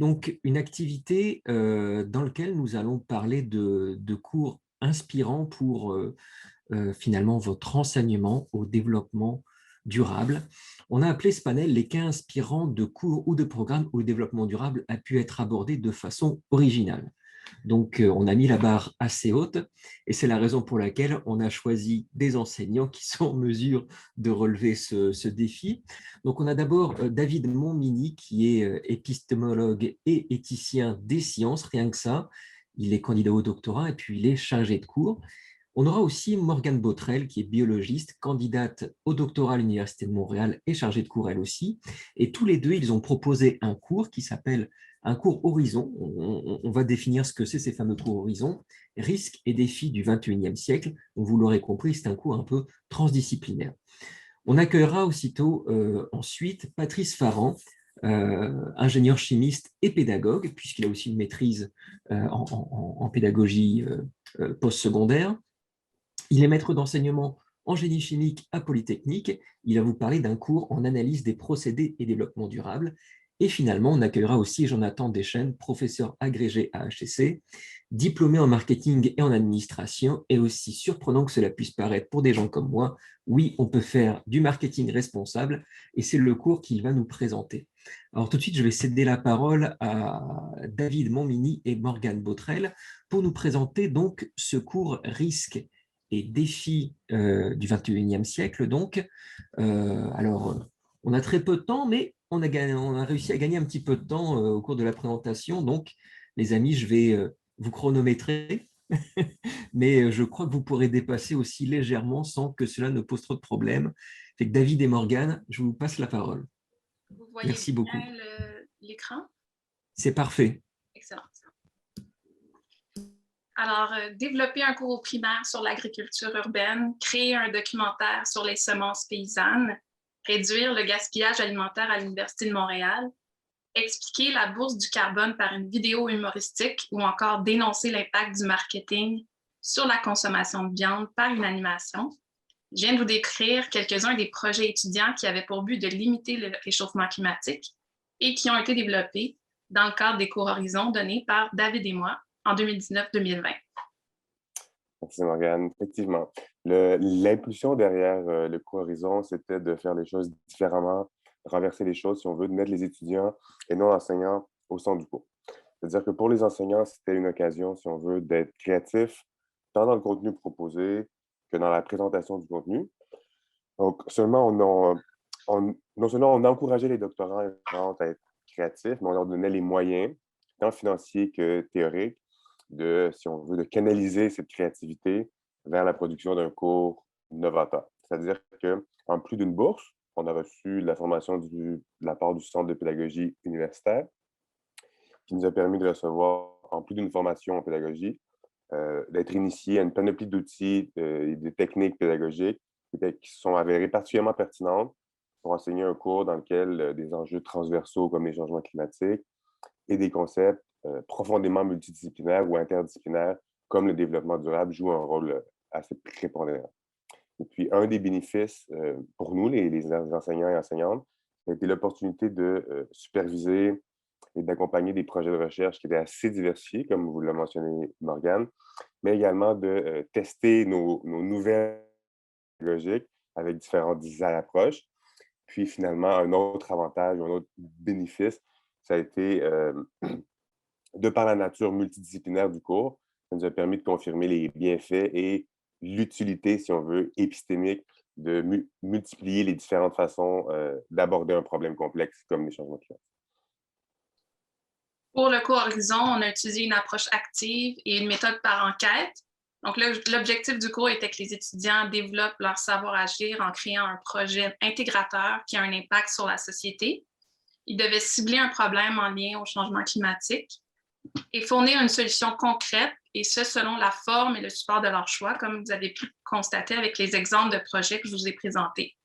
donc une activité dans laquelle nous allons parler de cours inspirants pour finalement votre enseignement au développement durable. On a appelé ce panel les cas inspirants de cours ou de programmes où le développement durable a pu être abordé de façon originale. Donc, on a mis la barre assez haute et c'est la raison pour laquelle on a choisi des enseignants qui sont en mesure de relever ce défi. Donc, on a d'abord David Montminy qui est épistémologue et éthicien des sciences, rien que ça. Il est candidat au doctorat et puis il est chargé de cours. On aura aussi Morgane Botrel, qui est biologiste, candidate au doctorat à l'Université de Montréal et chargée de cours elle aussi. Et tous les deux, ils ont proposé un cours qui s'appelle un cours Horizon. On va définir ce que c'est ces fameux cours Horizon, risques et défis du 21e siècle. Donc, vous l'aurez compris, c'est un cours un peu transdisciplinaire. On accueillera aussitôt ensuite Patrice Farran, ingénieur chimiste et pédagogue, puisqu'il a aussi une maîtrise en pédagogie postsecondaire. Il est maître d'enseignement en génie chimique à Polytechnique. Il va vous parler d'un cours en analyse des procédés et développement durable. Et finalement, on accueillera aussi Jonathan Deschênes, professeur agrégé à HEC, diplômé en marketing et en administration, et aussi surprenant que cela puisse paraître pour des gens comme moi, oui, on peut faire du marketing responsable, et c'est le cours qu'il va nous présenter. Alors tout de suite, je vais céder la parole à David Montminy et Morgane Botrel pour nous présenter donc ce cours risque et défis du 21e siècle. Donc, alors, on a très peu de temps, mais on a réussi à gagner un petit peu de temps au cours de la présentation. Donc, les amis, je vais vous chronométrer, mais je crois que vous pourrez dépasser aussi légèrement sans que cela ne pose trop de problèmes. Fait que David et Morgane, je vous passe la parole. Vous voyez Merci beaucoup. bien l'écran? C'est parfait. Excellent. Alors, développer un cours au primaire sur l'agriculture urbaine, créer un documentaire sur les semences paysannes, réduire le gaspillage alimentaire à l'Université de Montréal, expliquer la bourse du carbone par une vidéo humoristique ou encore dénoncer l'impact du marketing sur la consommation de viande par une animation. Je viens de vous décrire quelques-uns des projets étudiants qui avaient pour but de limiter le réchauffement climatique et qui ont été développés dans le cadre des cours Horizon donnés par David et moi en 2019-2020. Merci Morgane. Effectivement, l'impulsion derrière le cours Horizon, c'était de faire les choses différemment, renverser les choses, si on veut, de mettre les étudiants et non enseignants au centre du cours. C'est-à-dire que pour les enseignants, c'était une occasion, si on veut, d'être créatifs, tant dans le contenu proposé que dans la présentation du contenu. Donc, non seulement on encourageait les doctorants à être créatifs, mais on leur donnait les moyens, tant financiers que théoriques, si on veut, de canaliser cette créativité vers la production d'un cours novateur. C'est-à-dire qu'en plus d'une bourse, on a reçu la formation de la part du Centre de pédagogie universitaire, qui nous a permis de recevoir, en plus d'une formation en pédagogie, d'être initié à une panoplie d'outils et de techniques pédagogiques qui sont avérées particulièrement pertinentes pour enseigner un cours dans lequel des enjeux transversaux comme les changements climatiques et des concepts profondément multidisciplinaires ou interdisciplinaires comme le développement durable jouent un rôle assez prépondérant. Et puis, un des bénéfices pour nous, les enseignants et enseignantes, ça a été l'opportunité de superviser et d'accompagner des projets de recherche qui étaient assez diversifiés, comme vous l'avez mentionné, Morgane, mais également de tester nos nouvelles pédagogiques avec différentes approches. Puis finalement, un autre avantage, un autre bénéfice, ça a été, de par la nature multidisciplinaire du cours, ça nous a permis de confirmer les bienfaits et l'utilité, si on veut, épistémique de multiplier les différentes façons d'aborder un problème complexe comme les changements climatiques. Pour le cours Horizon, on a utilisé une approche active et une méthode par enquête. Donc, l'objectif du cours était que les étudiants développent leur savoir-agir en créant un projet intégrateur qui a un impact sur la société. Ils devaient cibler un problème en lien au changement climatique et fournir une solution concrète, et ce, selon la forme et le support de leur choix, comme vous avez pu constater avec les exemples de projets que je vous ai présentés.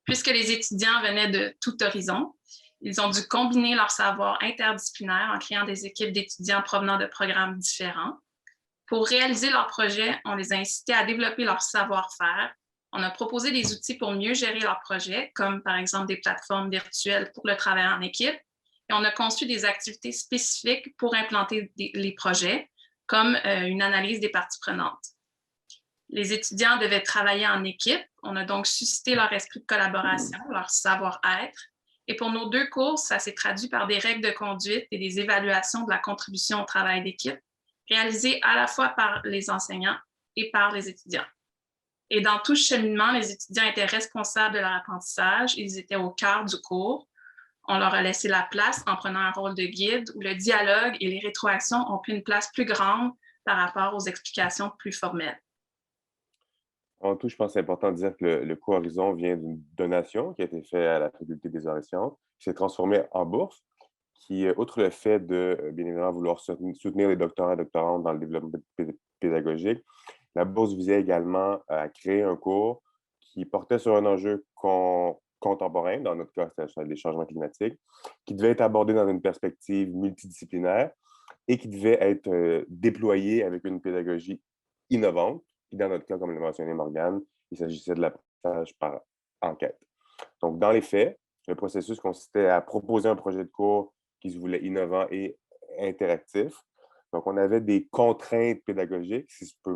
Puisque les étudiants venaient de tout horizon, ils ont dû combiner leur savoir interdisciplinaire en créant des équipes d'étudiants provenant de programmes différents. Pour réaliser leur projet, on les a incités à développer leur savoir-faire. On a proposé des outils pour mieux gérer leur projet, comme par exemple des plateformes virtuelles pour le travail en équipe. Et et on a conçu des activités spécifiques pour implanter les projets, comme une analyse des parties prenantes. Les étudiants devaient travailler en équipe. On a donc suscité leur esprit de collaboration, leur savoir-être. Et pour nos 2 cours, ça s'est traduit par des règles de conduite et des évaluations de la contribution au travail d'équipe, réalisées à la fois par les enseignants et par les étudiants. Et dans tout ce cheminement, les étudiants étaient responsables de leur apprentissage. Ils étaient au cœur du cours. On leur a laissé la place en prenant un rôle de guide où le dialogue et les rétroactions ont pris une place plus grande par rapport aux explications plus formelles. En tout, je pense que c'est important de dire que le cours Horizon vient d'une donation qui a été faite à la Faculté des arts et sciences, qui s'est transformée en bourse, qui, outre le fait de, bien évidemment, vouloir soutenir les doctorants et doctorantes dans le développement pédagogique, la bourse visait également à créer un cours qui portait sur un enjeu contemporain, dans notre cas, c'est les changements climatiques, qui devait être abordé dans une perspective multidisciplinaire et qui devait être déployé avec une pédagogie innovante. Puis dans notre cas, comme l'a mentionné Morgane, il s'agissait de l'apprentissage par enquête. Donc, dans les faits, le processus consistait à proposer un projet de cours qui se voulait innovant et interactif. Donc, on avait des contraintes pédagogiques, si je peux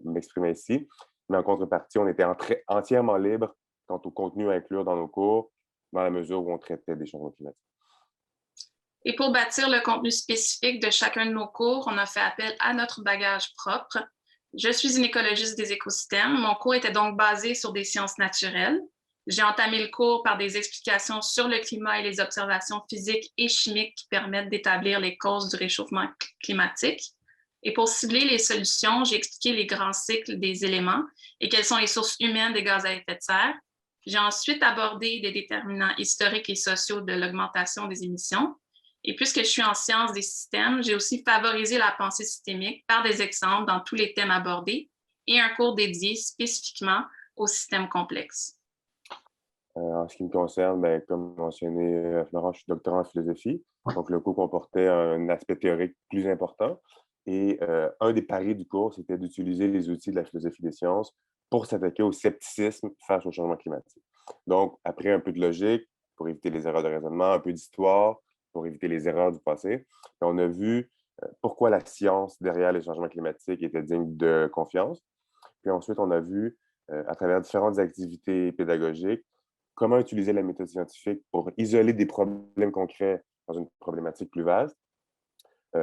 m'exprimer ici, mais en contrepartie, on était entièrement libre quant au contenu à inclure dans nos cours, dans la mesure où on traitait des changements climatiques. Et pour bâtir le contenu spécifique de chacun de nos cours, on a fait appel à notre bagage propre. Je suis une écologiste des écosystèmes. Mon cours était donc basé sur des sciences naturelles. J'ai entamé le cours par des explications sur le climat et les observations physiques et chimiques qui permettent d'établir les causes du réchauffement climatique. Et pour cibler les solutions, j'ai expliqué les grands cycles des éléments et quelles sont les sources humaines des gaz à effet de serre. J'ai ensuite abordé des déterminants historiques et sociaux de l'augmentation des émissions. Et puisque je suis en sciences des systèmes, j'ai aussi favorisé la pensée systémique par des exemples dans tous les thèmes abordés et un cours dédié spécifiquement aux systèmes complexes. En ce qui me concerne, bien, comme mentionné Florent, je suis doctorant en philosophie. Donc, le cours comportait un aspect théorique plus important. Et un des paris du cours, c'était d'utiliser les outils de la philosophie des sciences pour s'attaquer au scepticisme face au changement climatique. Donc, après un peu de logique, pour éviter les erreurs de raisonnement, un peu d'histoire, pour éviter les erreurs du passé, on a vu pourquoi la science derrière les changements climatiques était digne de confiance. Puis ensuite, on a vu, à travers différentes activités pédagogiques, comment utiliser la méthode scientifique pour isoler des problèmes concrets dans une problématique plus vaste,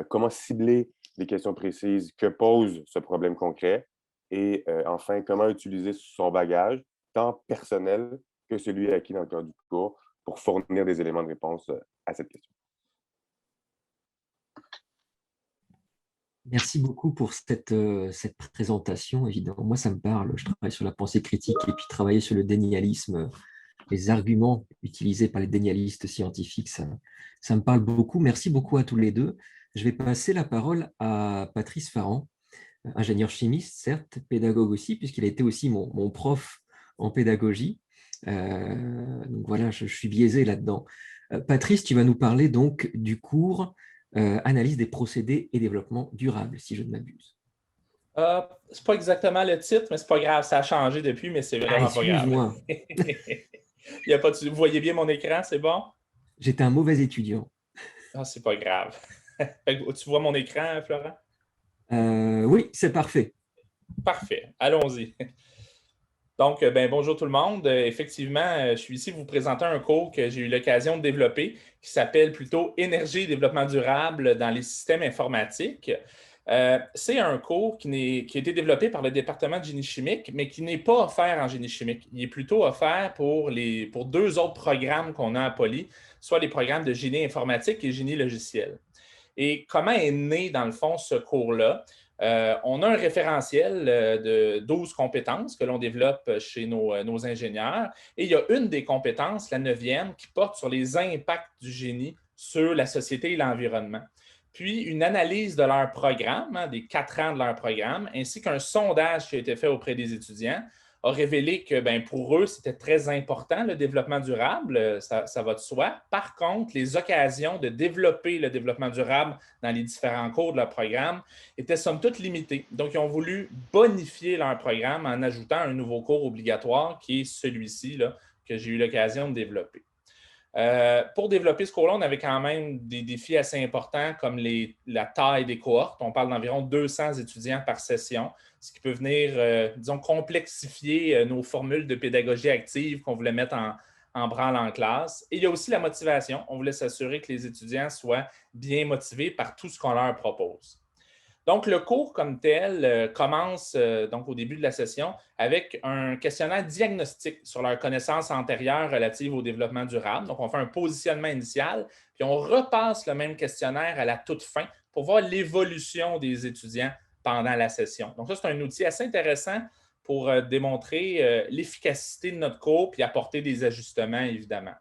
comment cibler les questions précises que pose ce problème concret et enfin, comment utiliser son bagage, tant personnel que celui acquis dans le cadre du cours, pour fournir des éléments de réponse à cette question. Merci beaucoup pour cette présentation. Évidemment, moi, ça me parle. Je travaille sur la pensée critique et puis travailler sur le dénialisme, les arguments utilisés par les dénialistes scientifiques, ça me parle beaucoup. Merci beaucoup à tous les deux. Je vais passer la parole à Patrice Farran, ingénieur chimiste, certes, pédagogue aussi, puisqu'il a été aussi mon prof en pédagogie. Donc voilà, je suis biaisé là-dedans. Patrice, tu vas nous parler donc du cours Analyse des procédés et développement durable, si je ne m'abuse. C'est pas exactement le titre, mais c'est pas grave. Ça a changé depuis, mais c'est vraiment pas grave. Excuse-moi. Il y a pas de... Vous voyez bien mon écran, c'est bon? J'étais un mauvais étudiant. Ah, c'est pas grave. Tu vois mon écran, Florent? Oui, c'est parfait. Parfait. Allons-y. Donc, bonjour tout le monde. Effectivement, je suis ici pour vous présenter un cours que j'ai eu l'occasion de développer qui s'appelle plutôt Énergie et développement durable dans les systèmes informatiques. C'est un cours qui a été développé par le département de génie chimique, mais qui n'est pas offert en génie chimique. Il est plutôt offert pour 2 autres programmes qu'on a à Poly, soit les programmes de génie informatique et génie logiciel. Et comment est né, dans le fond, ce cours-là? On a un référentiel de 12 compétences que l'on développe chez nos ingénieurs. Et il y a une des compétences, la 9e, qui porte sur les impacts du génie sur la société et l'environnement. Puis une analyse de leur programme, des 4 ans de leur programme, ainsi qu'un sondage qui a été fait auprès des étudiants, a révélé que pour eux, c'était très important le développement durable, ça va de soi. Par contre, les occasions de développer le développement durable dans les différents cours de leur programme étaient somme toute limitées. Donc, ils ont voulu bonifier leur programme en ajoutant un nouveau cours obligatoire qui est celui-ci que j'ai eu l'occasion de développer. Pour développer ce cours-là, on avait quand même des défis assez importants comme la taille des cohortes. On parle d'environ 200 étudiants par session, ce qui peut venir, disons, complexifier nos formules de pédagogie active qu'on voulait mettre en branle en classe. Et il y a aussi la motivation. On voulait s'assurer que les étudiants soient bien motivés par tout ce qu'on leur propose. Donc, le cours comme tel commence donc au début de la session avec un questionnaire diagnostique sur leurs connaissances antérieures relatives au développement durable. Donc, on fait un positionnement initial, puis on repasse le même questionnaire à la toute fin pour voir l'évolution des étudiants pendant la session. Donc, ça, c'est un outil assez intéressant pour démontrer l'efficacité de notre cours puis apporter des ajustements, évidemment.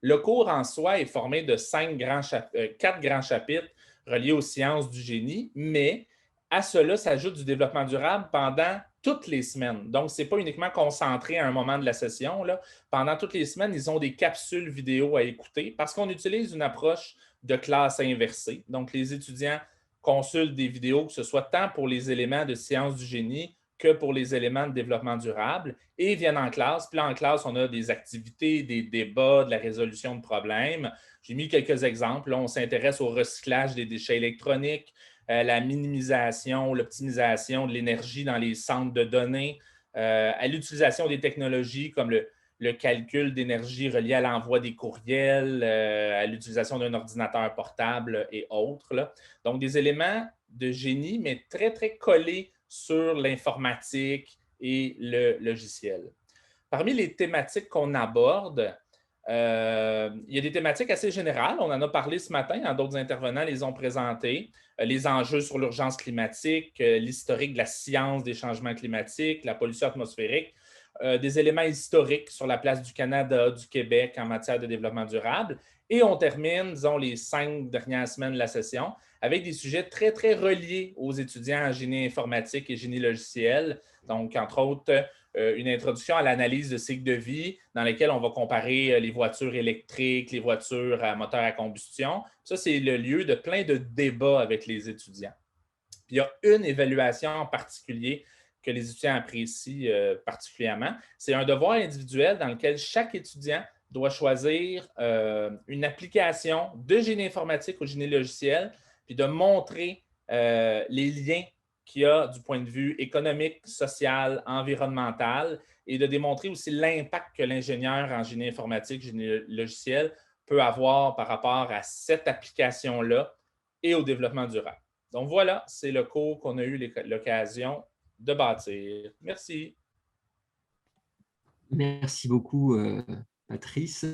Le cours en soi est formé de 4 grands chapitres reliés aux sciences du génie, mais à cela s'ajoute du développement durable pendant toutes les semaines. Donc, ce n'est pas uniquement concentré à un moment de la session. Là. Pendant toutes les semaines, ils ont des capsules vidéo à écouter parce qu'on utilise une approche de classe inversée. Donc, les étudiants consultent des vidéos, que ce soit tant pour les éléments de sciences du génie que pour les éléments de développement durable et viennent en classe. Puis là, en classe, on a des activités, des débats, de la résolution de problèmes. J'ai mis quelques exemples. Là, on s'intéresse au recyclage des déchets électroniques, la minimisation, l'optimisation de l'énergie dans les centres de données, à l'utilisation des technologies comme le calcul d'énergie relié à l'envoi des courriels, à l'utilisation d'un ordinateur portable et autres. Là. Donc, des éléments de génie, mais très, très collés sur l'informatique et le logiciel. Parmi les thématiques qu'on aborde, il y a des thématiques assez générales. On en a parlé ce matin, d'autres intervenants les ont présentées. Les enjeux sur l'urgence climatique, l'historique de la science des changements climatiques, la pollution atmosphérique, des éléments historiques sur la place du Canada, du Québec en matière de développement durable. Et on termine, disons, les 5 dernières semaines de la session avec des sujets très, très reliés aux étudiants en génie informatique et génie logiciel. Donc, entre autres, une introduction à l'analyse de cycle de vie dans laquelle on va comparer les voitures électriques, les voitures à moteur à combustion. Ça, c'est le lieu de plein de débats avec les étudiants. Puis, il y a une évaluation en particulier que les étudiants apprécient particulièrement. C'est un devoir individuel dans lequel chaque étudiant doit choisir une application de génie informatique ou génie logiciel, puis de montrer les liens qu'il y a du point de vue économique, social, environnemental, et de démontrer aussi l'impact que l'ingénieur en génie informatique, génie logiciel peut avoir par rapport à cette application-là et au développement durable. Donc voilà, c'est le cours qu'on a eu l'occasion de bâtir. Merci. Merci beaucoup, Patrice.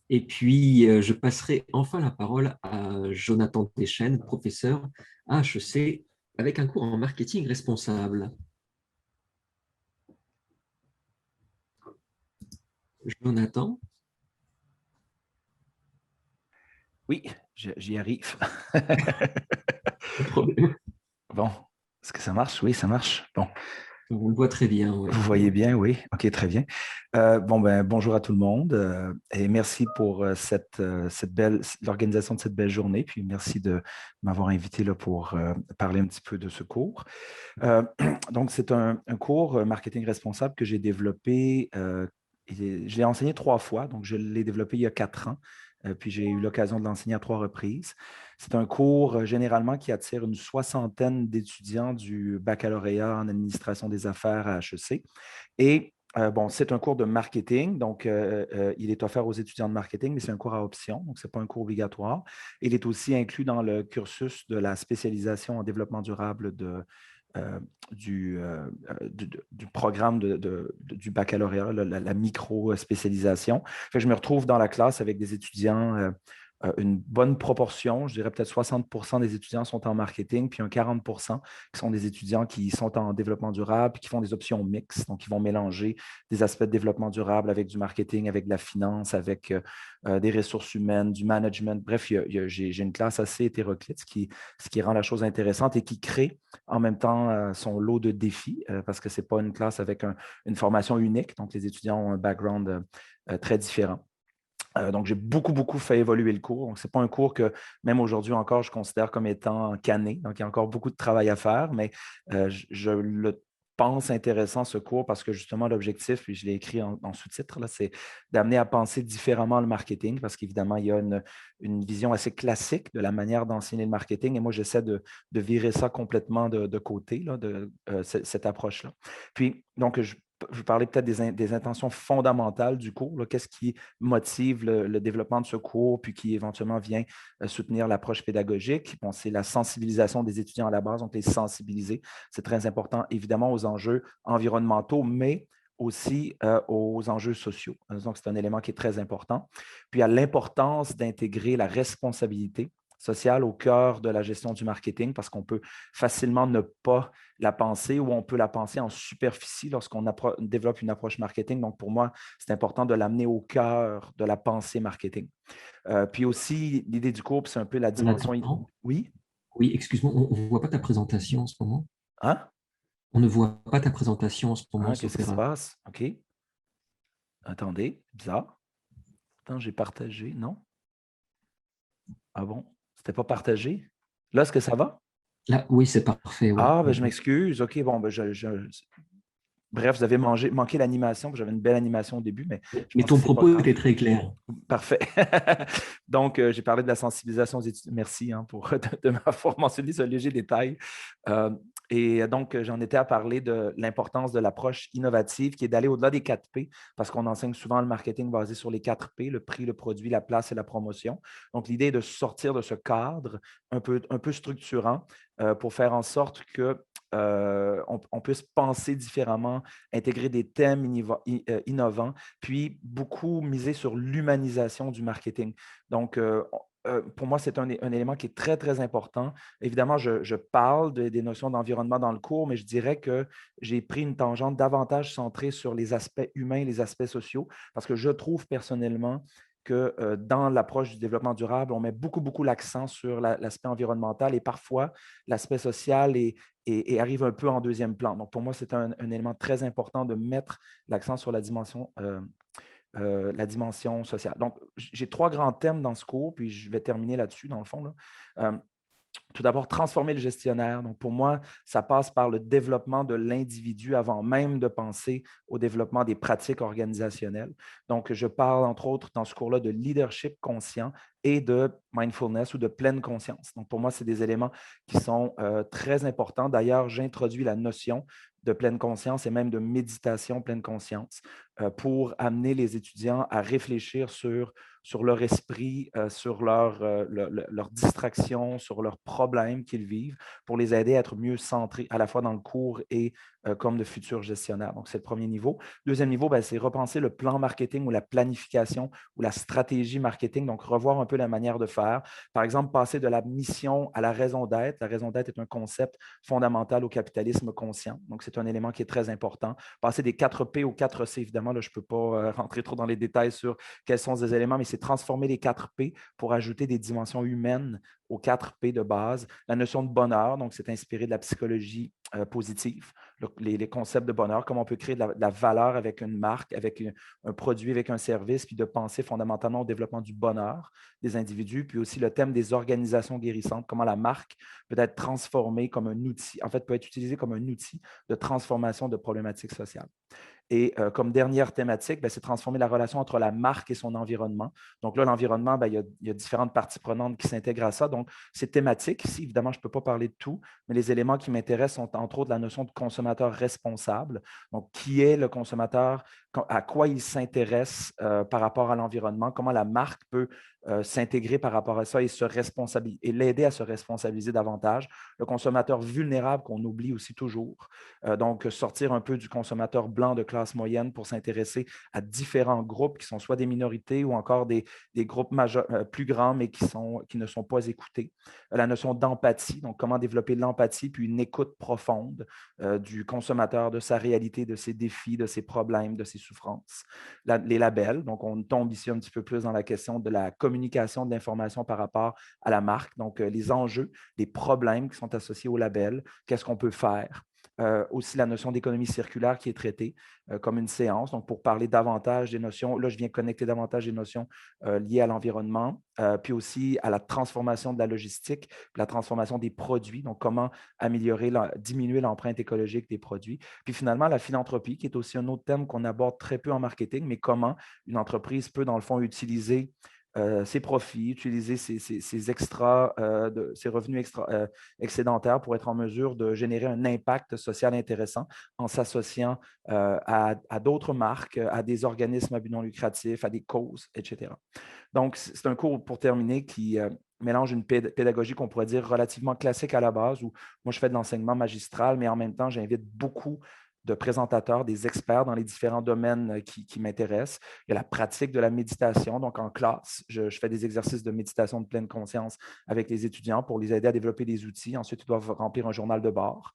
Et puis, je passerai enfin la parole à Jonathan Deschênes, professeur à HEC, avec un cours en marketing responsable. Jonathan? Oui, j'y arrive. Pas de problème. Bon, est-ce que ça marche? Oui, ça marche. Bon. On le voit très bien. Ouais. Vous voyez bien, oui. OK, très bien. Bonjour à tout le monde et merci pour l'organisation de cette belle journée. Puis merci de m'avoir invité là, pour parler un petit peu de ce cours. Donc, c'est un cours marketing responsable que j'ai développé. Je l'ai enseigné 3 fois, donc je l'ai développé il y a 4 ans. Puis j'ai eu l'occasion de l'enseigner à 3 reprises. C'est un cours généralement qui attire une 60aine d'étudiants du baccalauréat en administration des affaires à HEC. Et c'est un cours de marketing, donc il est offert aux étudiants de marketing, mais c'est un cours à option, donc ce n'est pas un cours obligatoire. Il est aussi inclus dans le cursus de la spécialisation en développement durable du programme du baccalauréat, la micro-spécialisation. Je me retrouve dans la classe avec des étudiants, une bonne proportion, je dirais peut-être 60% des étudiants sont en marketing, puis un 40% qui sont des étudiants qui sont en développement durable, puis qui font des options mixtes, donc ils vont mélanger des aspects de développement durable avec du marketing, avec de la finance, avec des ressources humaines, du management. Bref, j'ai une classe assez hétéroclite, ce qui rend la chose intéressante et qui crée en même temps son lot de défis, parce que ce n'est pas une classe avec une formation unique, donc les étudiants ont un background très différent. Donc, j'ai beaucoup fait évoluer le cours. Donc, ce n'est pas un cours que, même aujourd'hui encore, je considère comme étant canné. Donc, il y a encore beaucoup de travail à faire, mais je le pense intéressant ce cours parce que justement, l'objectif, puis je l'ai écrit en sous-titre, là, c'est d'amener à penser différemment le marketing parce qu'évidemment, il y a une vision assez classique de la manière d'enseigner le marketing et moi, j'essaie de virer ça complètement de côté, là, cette approche-là. Puis, donc, je parlais peut-être des intentions fondamentales du cours. Qu'est-ce qui motive le développement de ce cours, puis qui éventuellement vient soutenir l'approche pédagogique? Bon, c'est la sensibilisation des étudiants à la base, donc les sensibiliser. C'est très important, évidemment, aux enjeux environnementaux, mais aussi aux enjeux sociaux. Donc, c'est un élément qui est très important. Puis, à l'importance d'intégrer la responsabilité sociale au cœur de la gestion du marketing parce qu'on peut facilement ne pas la penser ou on peut la penser en superficie lorsqu'on développe une approche marketing. Donc, pour moi, c'est important de l'amener au cœur de la pensée marketing. Puis aussi, l'idée du cours, c'est un peu la dimension… Jonathan, Oui? oui, excuse-moi, on ne voit pas ta présentation en ce moment. Hein? On ne voit pas ta présentation en ce moment, Ah, sauf qu'est-ce qui se erreur. passe? OK. Attendez, bizarre. Attends, j'ai partagé, non? Ah bon? C'était pas partagé? Là, est-ce que ça va? Là, oui, c'est parfait. Ouais. Ah, ben je m'excuse. OK, bon, ben bref, vous avez manqué l'animation, puis j'avais une belle animation au début, mais je Mais pense que ton c'est pas propos grave. était très clair. Parfait. Donc, j'ai parlé de la sensibilisation aux étudiants. Merci pour de m'avoir mentionné ce léger détail. Et donc, j'en étais à parler de l'importance de l'approche innovative qui est d'aller au-delà des 4 P, parce qu'on enseigne souvent le marketing basé sur les 4 P, le prix, le produit, la place et la promotion. Donc, l'idée est de sortir de ce cadre un peu structurant pour faire en sorte que on puisse penser différemment, intégrer des thèmes innovants, puis beaucoup miser sur l'humanisation du marketing. Donc, pour moi, c'est un élément qui est très, très important. Évidemment, je parle des notions d'environnement dans le cours, mais je dirais que j'ai pris une tangente davantage centrée sur les aspects humains et les aspects sociaux, parce que je trouve personnellement que dans l'approche du développement durable, on met beaucoup, beaucoup l'accent sur l'aspect environnemental et parfois l'aspect social et arrive un peu en deuxième plan. Donc, pour moi, c'est un élément très important de mettre l'accent sur la dimension sociale. Donc, j'ai 3 grands thèmes dans ce cours, puis je vais terminer là-dessus, dans le fond. Là. Tout d'abord, transformer le gestionnaire. Donc, pour moi, ça passe par le développement de l'individu avant même de penser au développement des pratiques organisationnelles. Donc, je parle, entre autres, dans ce cours-là, de leadership conscient et de mindfulness ou de pleine conscience. Donc, pour moi, c'est des éléments qui sont très importants. D'ailleurs, j'introduis la notion de pleine conscience et même de méditation pleine conscience pour amener les étudiants à réfléchir sur leur esprit, sur leur distraction, sur leurs problèmes qu'ils vivent, pour les aider à être mieux centrés à la fois dans le cours et comme de futurs gestionnaires. Donc, c'est le premier niveau. Deuxième niveau, c'est repenser le plan marketing ou la planification ou la stratégie marketing, donc revoir un peu la manière de faire. Par exemple, passer de la mission à la raison d'être. La raison d'être est un concept fondamental au capitalisme conscient. Donc, c'est un élément qui est très important. Passer des 4 P aux 4 C, évidemment, là, je ne peux pas rentrer trop dans les détails sur quels sont ces éléments, mais c'est transformer les 4 P pour ajouter des dimensions humaines aux 4 P de base. La notion de bonheur, donc c'est inspiré de la psychologie positive, les concepts de bonheur, comment on peut créer de la valeur avec une marque, avec un produit, avec un service, puis de penser fondamentalement au développement du bonheur des individus, puis aussi le thème des organisations guérissantes, comment la marque peut être transformée comme un outil, en fait, peut être utilisée comme un outil de transformation de problématiques sociales. Et comme dernière thématique, c'est transformer la relation entre la marque et son environnement. Donc là, l'environnement, il y a différentes parties prenantes qui s'intègrent à ça. Donc, c'est thématique. Ici, évidemment, je ne peux pas parler de tout, mais les éléments qui m'intéressent sont entre autres la notion de consommateur responsable. Donc, qui est le consommateur, à quoi il s'intéresse par rapport à l'environnement, comment la marque peut s'intégrer par rapport à ça et l'aider à se responsabiliser davantage. Le consommateur vulnérable qu'on oublie aussi toujours. Donc, sortir un peu du consommateur blanc de classe moyenne pour s'intéresser à différents groupes qui sont soit des minorités ou encore des groupes plus grands, mais qui ne sont pas écoutés. La notion d'empathie, donc comment développer l'empathie puis une écoute profonde du consommateur, de sa réalité, de ses défis, de ses problèmes, de ses souffrances. Les labels, donc on tombe ici un petit peu plus dans la question de la communication de l'information par rapport à la marque, donc les enjeux, les problèmes qui sont associés au label, qu'est-ce qu'on peut faire. aussi la notion d'économie circulaire qui est traitée comme une séance, donc pour parler davantage des notions. Là, je viens connecter davantage des notions liées à l'environnement, puis aussi à la transformation de la logistique, puis la transformation des produits, donc comment améliorer, diminuer l'empreinte écologique des produits. Puis finalement, la philanthropie, qui est aussi un autre thème qu'on aborde très peu en marketing, mais comment une entreprise peut, dans le fond, utiliser ses profits, utiliser ses extras, ses revenus excédentaires pour être en mesure de générer un impact social intéressant en s'associant à d'autres marques, à des organismes à but non lucratif, à des causes, etc. Donc, c'est un cours, pour terminer, qui mélange une pédagogie qu'on pourrait dire relativement classique à la base, où moi, je fais de l'enseignement magistral, mais en même temps, j'invite beaucoup de présentateurs, des experts dans les différents domaines qui m'intéressent. Il y a la pratique de la méditation. Donc, en classe, je fais des exercices de méditation de pleine conscience avec les étudiants pour les aider à développer des outils. Ensuite, ils doivent remplir un journal de bord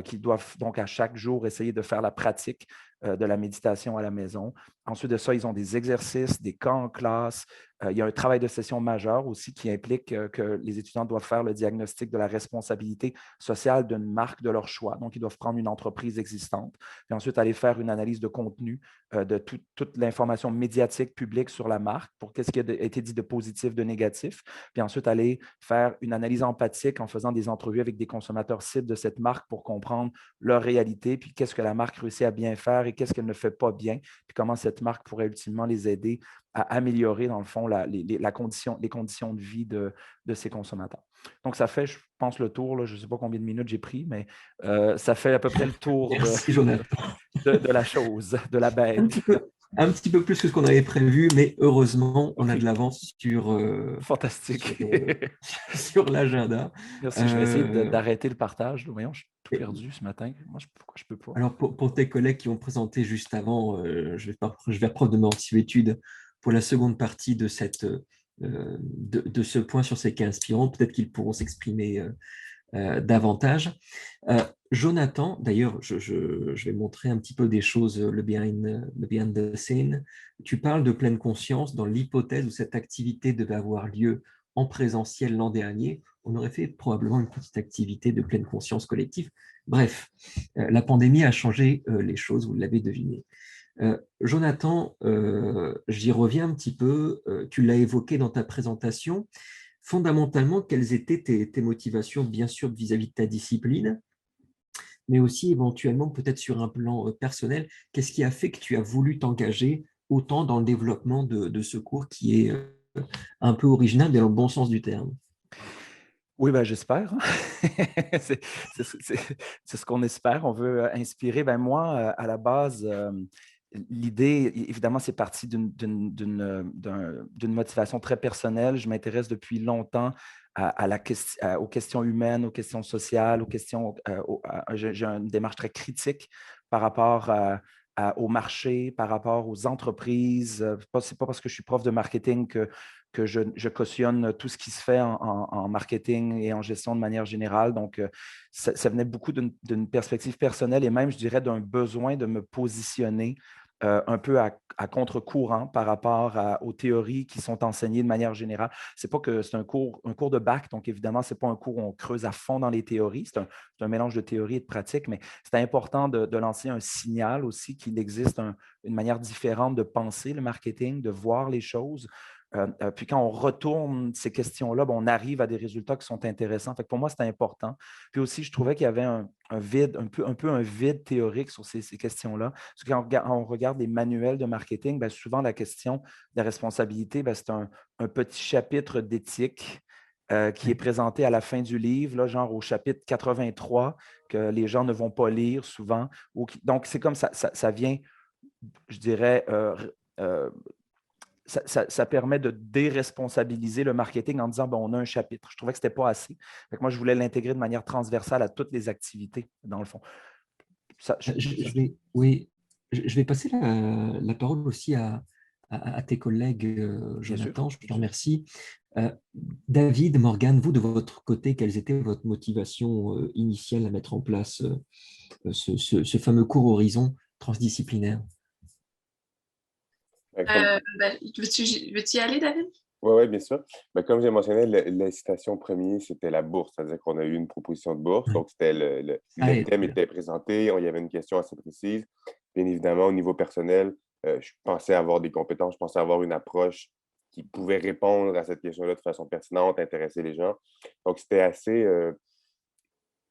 qu'ils doivent donc à chaque jour essayer de faire la pratique de la méditation à la maison. Ensuite de ça, ils ont des exercices, des cas en classe. Il y a un travail de session majeur aussi qui implique que les étudiants doivent faire le diagnostic de la responsabilité sociale d'une marque de leur choix. Donc, ils doivent prendre une entreprise existante, puis ensuite aller faire une analyse de contenu de toute l'information médiatique publique sur la marque pour qu'est-ce qui a été dit de positif, de négatif, puis ensuite aller faire une analyse empathique en faisant des entrevues avec des consommateurs cibles de cette marque pour comprendre leur réalité, puis qu'est-ce que la marque réussit à bien faire et qu'est-ce qu'elle ne fait pas bien, puis comment cette marque pourrait ultimement les aider à améliorer, dans le fond, les conditions de vie de ces consommateurs. Donc, ça fait, je pense, le tour, là, je ne sais pas combien de minutes j'ai pris, mais ça fait à peu près le tour Merci, Jonathan. de la chose, de la bête. Un petit peu plus que ce qu'on avait prévu, mais heureusement, on a de l'avance Fantastique. sur l'agenda. Merci, je vais essayer d'arrêter le partage. Voyons, je suis tout perdu ce matin. Moi, pourquoi je ne peux pas? Alors, pour tes collègues qui ont présenté juste avant, je vais reprendre de mon anxiétude pour la seconde partie de ce point sur ces cas inspirants. Peut-être qu'ils pourront s'exprimer davantage. Jonathan, d'ailleurs, je vais montrer un petit peu des choses, le behind the scene. Tu parles de pleine conscience dans l'hypothèse où cette activité devait avoir lieu en présentiel l'an dernier. On aurait fait probablement une petite activité de pleine conscience collective. Bref, la pandémie a changé les choses, vous l'avez deviné. Jonathan, j'y reviens un petit peu, tu l'as évoqué dans ta présentation. Fondamentalement, quelles étaient tes motivations, bien sûr, vis-à-vis de ta discipline, mais aussi éventuellement peut-être sur un plan personnel, qu'est-ce qui a fait que tu as voulu t'engager autant dans le développement de ce cours qui est un peu original, mais dans le bon sens du terme? Oui, ben, j'espère. C'est ce qu'on espère. On veut inspirer. Ben, moi, à la base, l'idée, évidemment, c'est parti d'une motivation très personnelle. Je m'intéresse depuis longtemps aux questions humaines, aux questions sociales, aux questions. J'ai une démarche très critique par rapport au marché, par rapport aux entreprises. Ce n'est pas parce que je suis prof de marketing que je cautionne tout ce qui se fait en marketing et en gestion de manière générale. Donc, ça venait beaucoup d'une perspective personnelle et même, je dirais, d'un besoin de me positionner un peu à contre-courant par rapport aux théories qui sont enseignées de manière générale. Ce n'est pas que c'est un cours de bac, donc évidemment, ce n'est pas un cours où on creuse à fond dans les théories. C'est un mélange de théorie et de pratique, mais c'est important de lancer un signal aussi qu'il existe une manière différente de penser le marketing, de voir les choses. Puis quand on retourne ces questions-là, on arrive à des résultats qui sont intéressants. Fait que pour moi, c'était important. Puis aussi, je trouvais qu'il y avait un vide, un peu un vide théorique sur ces questions-là. Parce que quand on regarde les manuels de marketing, souvent la question de la responsabilité, c'est un petit chapitre d'éthique qui est présenté à la fin du livre, là, genre au chapitre 83, que les gens ne vont pas lire souvent. Donc, c'est comme ça vient, je dirais, ça permet de déresponsabiliser le marketing en disant on a un chapitre. Je trouvais que ce n'était pas assez. Fait que moi, je voulais l'intégrer de manière transversale à toutes les activités, dans le fond. Je vais passer la parole aussi à tes collègues, Jonathan, je te remercie. David, Morgane, vous, de votre côté, quelles étaient votre motivation initiale à mettre en place ce fameux cours Horizon transdisciplinaire? Veux-tu y aller, David? Oui, bien sûr. Ben, comme j'ai mentionné, l'incitation première, c'était la bourse, c'est-à-dire qu'on a eu une proposition de bourse. Ouais. Donc, c'était Ça le aide. thème était présenté, il y avait une question assez précise. Bien évidemment, au niveau personnel, je pensais avoir des compétences, je pensais avoir une approche qui pouvait répondre à cette question-là de façon pertinente, intéresser les gens. Donc, c'était assez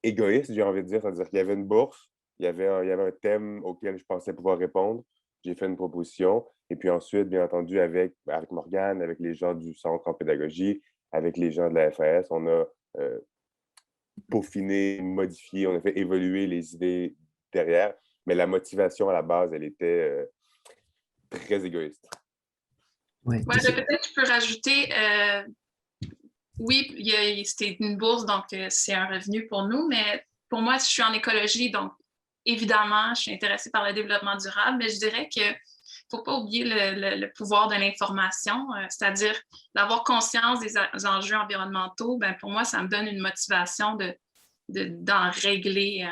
égoïste, j'ai envie de dire, c'est-à-dire qu'il y avait une bourse, il y avait un thème auquel je pensais pouvoir répondre. J'ai fait une proposition. Et puis ensuite, bien entendu, avec Morgane, avec les gens du centre en pédagogie, avec les gens de la FAS, on a euh, peaufiné, modifié, on a fait évoluer les idées derrière. Mais la motivation à la base, elle était très égoïste. Ouais. Ouais, peut-être je peux rajouter, oui, c'était une bourse, donc c'est un revenu pour nous, mais pour moi, je suis en écologie, donc évidemment, je suis intéressée par le développement durable, mais je dirais que faut pas oublier le pouvoir de l'information, c'est-à-dire d'avoir conscience des enjeux environnementaux. Ben, pour moi, ça me donne une motivation d'en régler,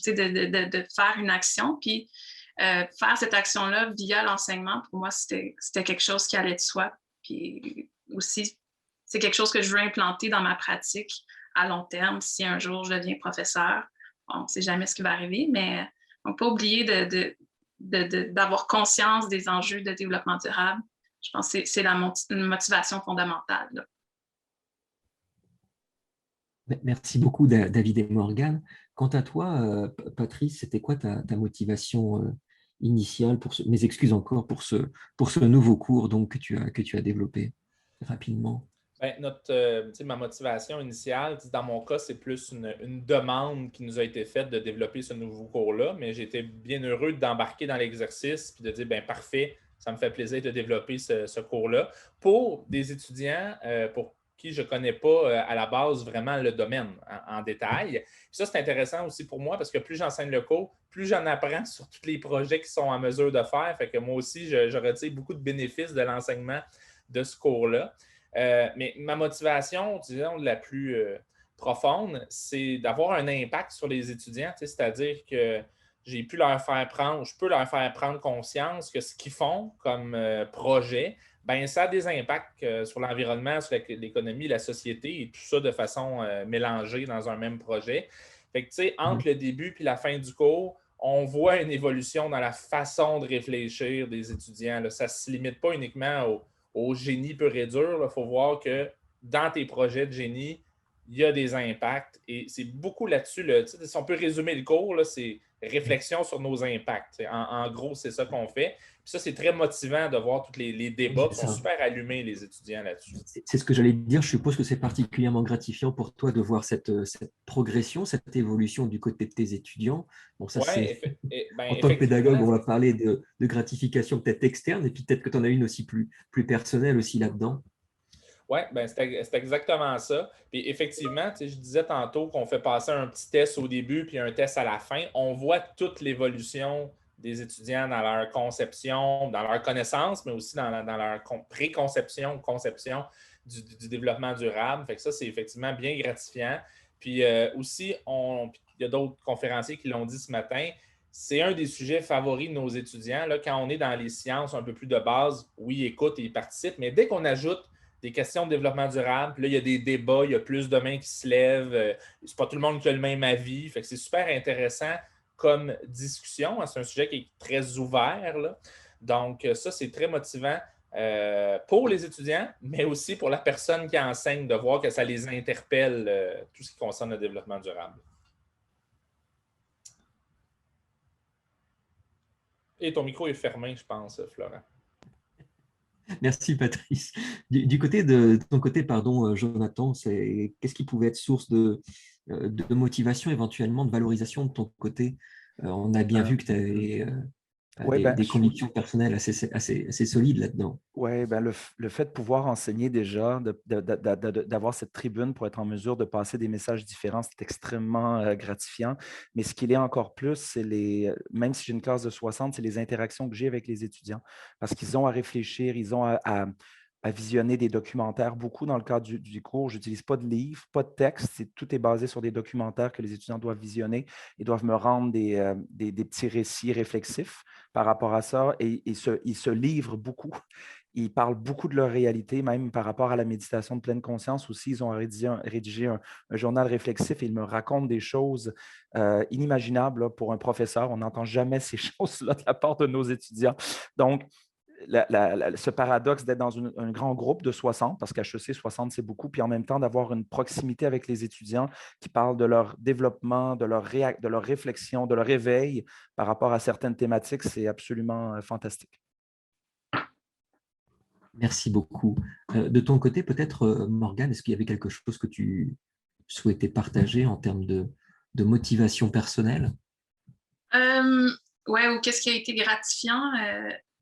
de faire une action. Puis faire cette action-là via l'enseignement, pour moi, c'était quelque chose qui allait de soi. Puis aussi, c'est quelque chose que je veux implanter dans ma pratique à long terme si un jour je deviens professeur. Bon, on ne sait jamais ce qui va arriver, mais on ne peut pas oublier d'avoir conscience des enjeux de développement durable. Je pense que c'est la motivation fondamentale. Là. Merci beaucoup, David et Morgane. Quant à toi, Patrice, c'était quoi ta motivation initiale mes excuses encore pour ce nouveau cours donc, que tu as développé rapidement? Ben, ma motivation initiale, dans mon cas, c'est plus une demande qui nous a été faite de développer ce nouveau cours-là, mais j'étais bien heureux d'embarquer dans l'exercice et de dire, ben parfait, ça me fait plaisir de développer ce cours-là pour des étudiants pour qui je ne connais pas à la base vraiment le domaine en détail. Puis ça, c'est intéressant aussi pour moi parce que plus j'enseigne le cours, plus j'en apprends sur tous les projets qui sont en mesure de faire. Fait que moi aussi, je retire beaucoup de bénéfices de l'enseignement de ce cours-là. Mais ma motivation, disons, la plus profonde, c'est d'avoir un impact sur les étudiants, c'est-à-dire que je peux leur faire prendre conscience que ce qu'ils font comme projet, ben, ça a des impacts sur l'environnement, sur l'économie, la société et tout ça de façon mélangée dans un même projet. Fait que, entre le début et la fin du cours, on voit une évolution dans la façon de réfléchir des étudiants. Là. Ça ne se limite pas uniquement au génie pur et dur. Il faut voir que dans tes projets de génie, il y a des impacts. Et c'est beaucoup là-dessus. Si on peut résumer le cours, c'est réflexion sur nos impacts. En gros, c'est ça qu'on fait. Puis ça, c'est très motivant de voir tous les débats qui sont super allumés, les étudiants là-dessus. C'est ce que j'allais dire. Je suppose que c'est particulièrement gratifiant pour toi de voir cette progression, cette évolution du côté de tes étudiants. Bon, ça, en tant que pédagogue, on va parler de gratification peut-être externe et puis peut-être que tu en as une aussi plus personnelle aussi là-dedans. Oui, ben c'est exactement ça. Puis effectivement, je disais tantôt qu'on fait passer un petit test au début puis un test à la fin. On voit toute l'évolution des étudiants dans leur conception, dans leur connaissance, mais aussi dans leur préconception, conception du développement durable. Fait que ça, c'est effectivement bien gratifiant. Puis aussi, il y a d'autres conférenciers qui l'ont dit ce matin, c'est un des sujets favoris de nos étudiants. Là, quand on est dans les sciences un peu plus de base, oui, ils écoutent et ils participent, mais dès qu'on ajoute des questions de développement durable. Puis là, il y a des débats, il y a plus de mains qui se lèvent. C'est pas tout le monde qui a le même avis. Fait que c'est super intéressant comme discussion. C'est un sujet qui est très ouvert. Là. Donc, ça, c'est très motivant pour les étudiants, mais aussi pour la personne qui enseigne, de voir que ça les interpelle, tout ce qui concerne le développement durable. Et ton micro est fermé, je pense, Florent. Merci, Patrice. Du côté de ton côté, pardon, Jonathan, qu'est-ce qui pouvait être source de motivation, éventuellement de valorisation de ton côté? On a bien vu que tu avais des convictions personnelles assez solides là-dedans. Oui, ben le fait de pouvoir enseigner déjà, d'avoir cette tribune pour être en mesure de passer des messages différents, c'est extrêmement gratifiant. Mais ce qu'il est encore plus, c'est même si j'ai une classe de 60, c'est les interactions que j'ai avec les étudiants. Parce qu'ils ont à réfléchir, ils ont à visionner des documentaires. Beaucoup dans le cadre du cours, je n'utilise pas de livres, pas de texte. Tout est basé sur des documentaires que les étudiants doivent visionner. Ils doivent me rendre des petits récits réflexifs par rapport à ça. Et ils se livrent beaucoup. Ils parlent beaucoup de leur réalité, même par rapport à la méditation de pleine conscience aussi. Ils ont rédigé un journal réflexif et ils me racontent des choses inimaginables là, pour un professeur. On n'entend jamais ces choses-là de la part de nos étudiants. Donc, ce paradoxe d'être dans un grand groupe de 60, parce qu'HEC 60, c'est beaucoup, puis en même temps d'avoir une proximité avec les étudiants qui parlent de leur développement, de leur réflexion, de leur éveil par rapport à certaines thématiques, c'est absolument fantastique. Merci beaucoup. De ton côté, peut-être, Morgane, est-ce qu'il y avait quelque chose que tu souhaitais partager en termes de motivation personnelle? Ouais, ou qu'est-ce qui a été gratifiant?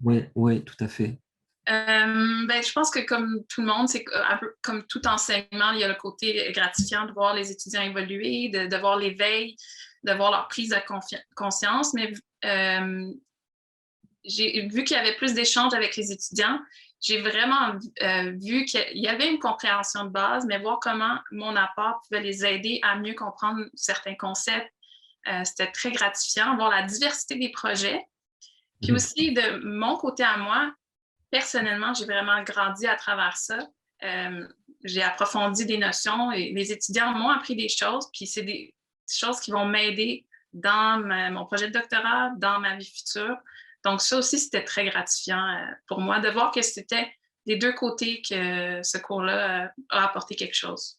Oui, tout à fait. Ben, je pense que comme tout le monde, c'est un peu comme tout enseignement, il y a le côté gratifiant de voir les étudiants évoluer, de voir l'éveil, de voir leur prise de conscience. Mais j'ai vu qu'il y avait plus d'échanges avec les étudiants. J'ai vraiment vu qu'il y avait une compréhension de base, mais voir comment mon apport pouvait les aider à mieux comprendre certains concepts, c'était très gratifiant. Voir la diversité des projets. Puis aussi, de mon côté à moi, personnellement, j'ai vraiment grandi à travers ça. J'ai approfondi des notions et les étudiants m'ont appris des choses, puis c'est des choses qui vont m'aider dans mon projet de doctorat, dans ma vie future. Donc, ça aussi, c'était très gratifiant pour moi de voir que c'était des deux côtés que ce cours-là a apporté quelque chose.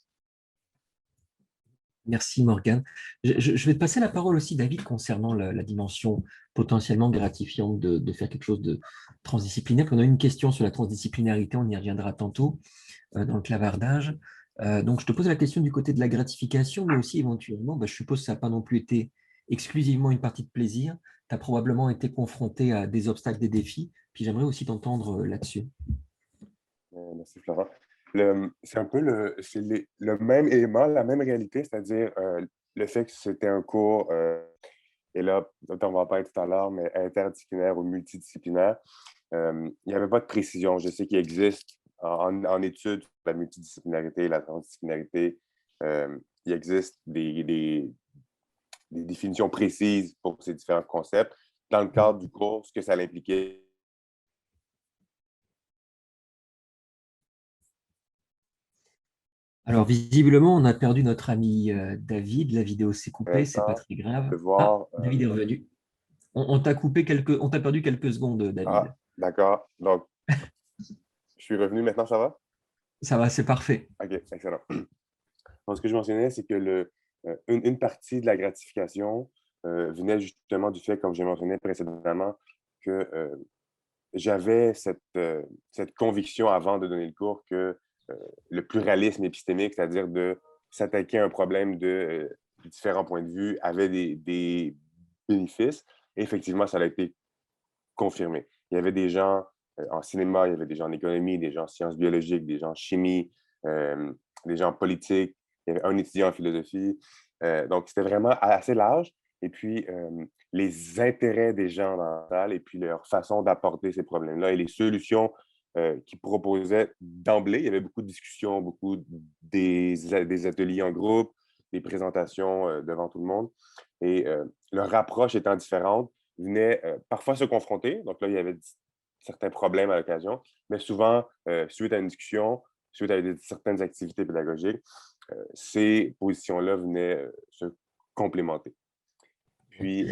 Merci, Morgane. Je vais te passer la parole aussi, David, concernant la dimension potentiellement gratifiante de faire quelque chose de transdisciplinaire. On a une question sur la transdisciplinarité, on y reviendra tantôt dans le clavardage. Donc, je te pose la question du côté de la gratification, mais aussi éventuellement, je suppose que ça n'a pas non plus été exclusivement une partie de plaisir. Tu as probablement été confronté à des obstacles, des défis. Puis j'aimerais aussi t'entendre là-dessus. Merci, Florent. C'est un peu le même élément, la même réalité, c'est-à-dire le fait que c'était un cours, et là, on va en parler tout à l'heure, mais interdisciplinaire ou multidisciplinaire. Il n'y avait pas de précision. Je sais qu'il existe en études la multidisciplinarité, la transdisciplinarité. Il existe des définitions précises pour ces différents concepts. Dans le cadre du cours, ce que ça impliquait. Alors, visiblement, on a perdu notre ami David. La vidéo s'est coupée, c'est pas très grave. De voir, David est revenu. On t'a perdu quelques secondes, David. D'accord. Donc, je suis revenu maintenant, ça va? Ça va, c'est parfait. OK, excellent. Donc, ce que je mentionnais, c'est que une partie de la gratification venait justement du fait, comme j'ai mentionné précédemment, que j'avais cette conviction avant de donner le cours que le pluralisme épistémique, c'est-à-dire de s'attaquer à un problème de différents points de vue, avait des bénéfices. Et effectivement, ça a été confirmé. Il y avait des gens en cinéma, il y avait des gens en économie, des gens en sciences biologiques, des gens en chimie, des gens en politique, il y avait un étudiant en philosophie. Donc, c'était vraiment assez large. Et puis, les intérêts des gens dans la salle et puis leur façon d'apporter ces problèmes-là et les solutions qu'ils proposaient d'emblée. Il y avait beaucoup de discussions, beaucoup des ateliers en groupe, des présentations devant tout le monde. Et leur approche étant différente, venaient parfois se confronter. Donc là, il y avait certains problèmes à l'occasion, mais souvent, suite à une discussion, suite à certaines activités pédagogiques, ces positions-là venaient se complémenter. Puis,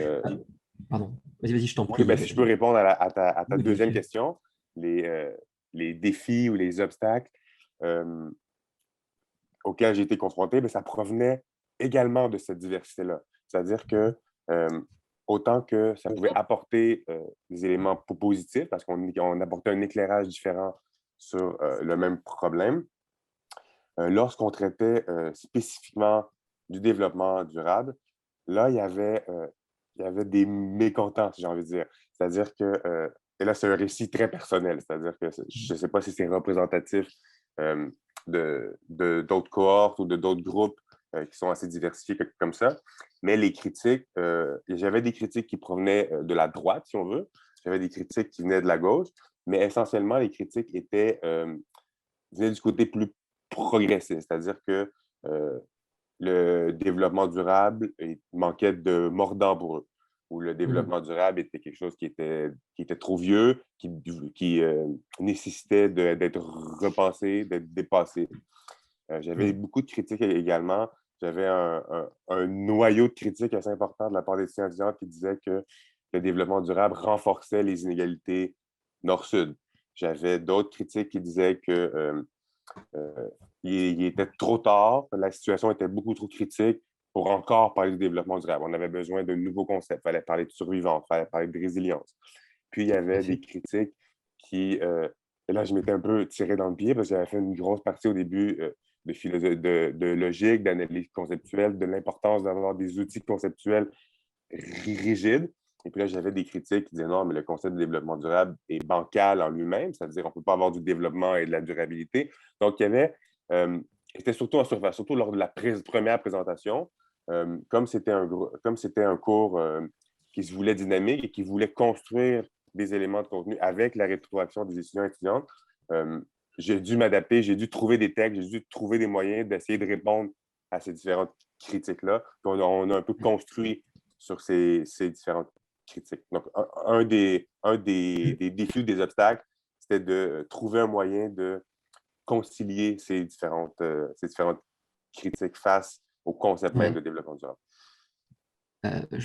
pardon, vas-y, je t'en prie. Oui, si je peux répondre à ta Oui, deuxième question, les défis ou les obstacles auxquels j'ai été confronté, ça provenait également de cette diversité-là. C'est-à-dire que autant que ça pouvait apporter des éléments positifs, parce qu'on apportait un éclairage différent sur le même problème, lorsqu'on traitait spécifiquement du développement durable, là, il y avait des mécontents, si j'ai envie de dire. C'est-à-dire que, et là, c'est un récit très personnel, c'est-à-dire que je ne sais pas si c'est représentatif d'autres cohortes ou d'autres groupes qui sont assez diversifiés comme ça, mais les critiques, j'avais des critiques qui provenaient de la droite, si on veut, j'avais des critiques qui venaient de la gauche, mais essentiellement, les critiques venaient du côté plus progressiste, c'est-à-dire que le développement durable manquait de mordant pour eux. où le développement durable était quelque chose qui était trop vieux, qui nécessitait d'être repensé, d'être dépassé. J'avais beaucoup de critiques également. J'avais un noyau de critiques assez important de la part des étudiants qui disaient que le développement durable renforçait les inégalités nord-sud. J'avais d'autres critiques qui disaient que il était trop tard, la situation était beaucoup trop critique pour encore parler du développement durable. On avait besoin de nouveaux concepts. Il fallait parler de survivance, il fallait parler de résilience. Puis, il y avait des critiques qui... et là, je m'étais un peu tiré dans le pied parce que j'avais fait une grosse partie au début de logique, d'analyse conceptuelle, de l'importance d'avoir des outils conceptuels rigides. Et puis là, j'avais des critiques qui disaient non, mais le concept de développement durable est bancal en lui-même, c'est-à-dire qu'on ne peut pas avoir du développement et de la durabilité. Donc, il y avait, c'était surtout en surface, surtout lors de la première présentation, comme c'était un cours qui se voulait dynamique et qui voulait construire des éléments de contenu avec la rétroaction des étudiants et étudiantes, j'ai dû m'adapter, j'ai dû trouver des textes, j'ai dû trouver des moyens d'essayer de répondre à ces différentes critiques-là. Puis on a un peu construit sur ces différentes critiques. Donc, un des défis, des obstacles, c'était de trouver un moyen de concilier ces différentes critiques face au concept même de développement durable.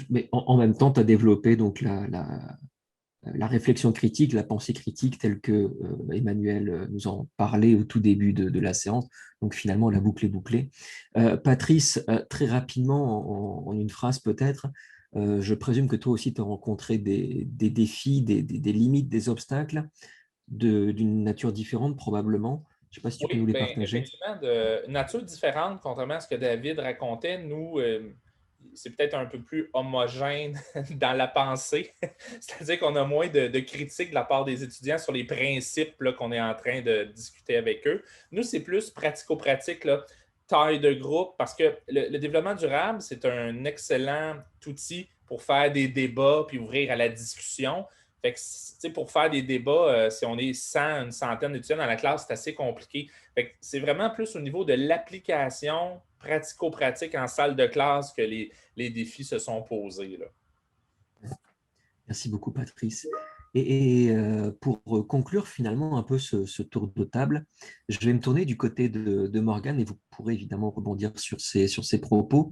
Mais en même temps, tu as développé donc la réflexion critique, la pensée critique, telle que Emmanuel nous en parlait au tout début de la séance. Donc finalement, la boucle est bouclée. Patrice, très rapidement, en une phrase peut-être, je présume que toi aussi, tu as rencontré des défis, des limites, des obstacles d'une nature différente probablement. Je ne sais pas si tu peux nous les partager. Effectivement, de nature différente, contrairement à ce que David racontait, nous, c'est peut-être un peu plus homogène dans la pensée. C'est-à-dire qu'on a moins de critiques de la part des étudiants sur les principes là, qu'on est en train de discuter avec eux. Nous, c'est plus pratico-pratique, là, taille de groupe, parce que le développement durable, c'est un excellent outil pour faire des débats puis ouvrir à la discussion. Fait que, pour faire des débats, si on est 100, une centaine d'étudiants dans la classe, c'est assez compliqué. Fait que c'est vraiment plus au niveau de l'application pratico-pratique en salle de classe que les défis se sont posés, là. Merci beaucoup, Patrice. Et pour conclure finalement un peu ce tour de table, je vais me tourner du côté de Morgane et vous pourrez évidemment rebondir sur ses propos.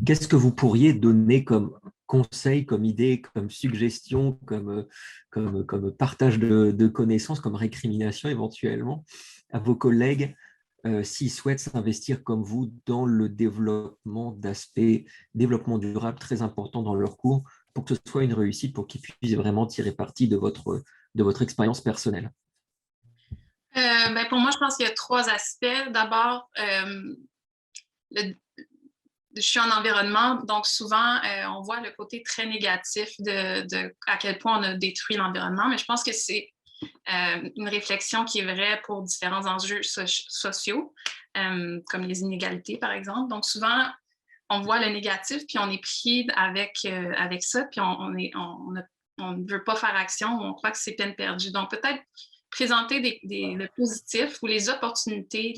Qu'est-ce que vous pourriez donner comme conseil, comme idée, comme suggestion, comme partage de connaissances, comme récrimination éventuellement à vos collègues s'ils souhaitent s'investir comme vous dans le développement d'aspects développement durable très importants dans leur cours pour que ce soit une réussite, pour qu'ils puissent vraiment tirer parti de votre expérience personnelle? Pour moi, je pense qu'il y a 3 aspects. D'abord, je suis en environnement, donc souvent, on voit le côté très négatif de à quel point on a détruit l'environnement, mais je pense que c'est une réflexion qui est vraie pour différents enjeux sociaux, comme les inégalités, par exemple. Donc, souvent, on voit le négatif, puis on est pris avec ça, puis on ne veut pas faire action, on croit que c'est peine perdue. Donc, peut-être présenter le positif ou les opportunités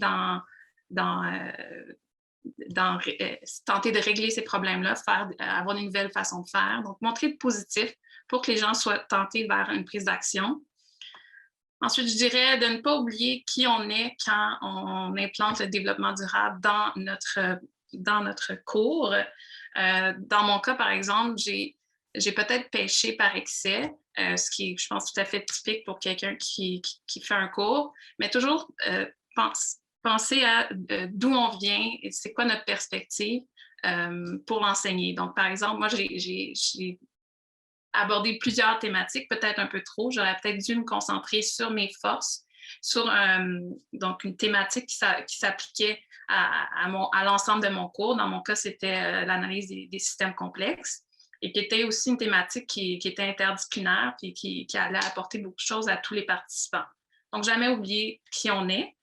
tenter de régler ces problèmes-là, avoir une nouvelle façon de faire. Donc, montrer le positif pour que les gens soient tentés vers une prise d'action. Ensuite, je dirais de ne pas oublier qui on est quand on implante le développement durable dans notre cours. Dans mon cas, par exemple, j'ai peut-être pêché par excès, ce qui est, je pense, tout à fait typique pour quelqu'un qui fait un cours, mais toujours penser à d'où on vient et c'est quoi notre perspective pour l'enseigner. Donc, par exemple, moi, j'ai abordé plusieurs thématiques, peut-être un peu trop. J'aurais peut-être dû me concentrer sur mes forces, sur donc une thématique qui s'appliquait à l'ensemble de mon cours. Dans mon cas, c'était l'analyse des systèmes complexes et qui était aussi une thématique qui était interdisciplinaire et qui allait apporter beaucoup de choses à tous les participants. Donc, jamais oublier qui on est.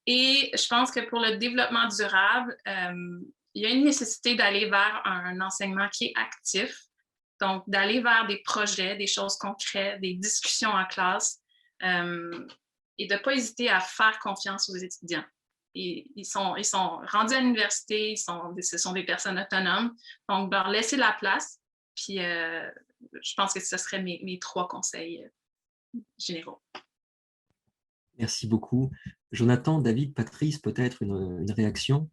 Et je pense que pour le développement durable, il y a une nécessité d'aller vers un enseignement qui est actif. Donc, d'aller vers des projets, des choses concrètes, des discussions en classe et de ne pas hésiter à faire confiance aux étudiants. Ils sont rendus à l'université, ce sont des personnes autonomes. Donc, leur laisser la place Puis, je pense que ce seraient mes 3 conseils généraux. Merci beaucoup. Jonathan, David, Patrice, peut-être une réaction?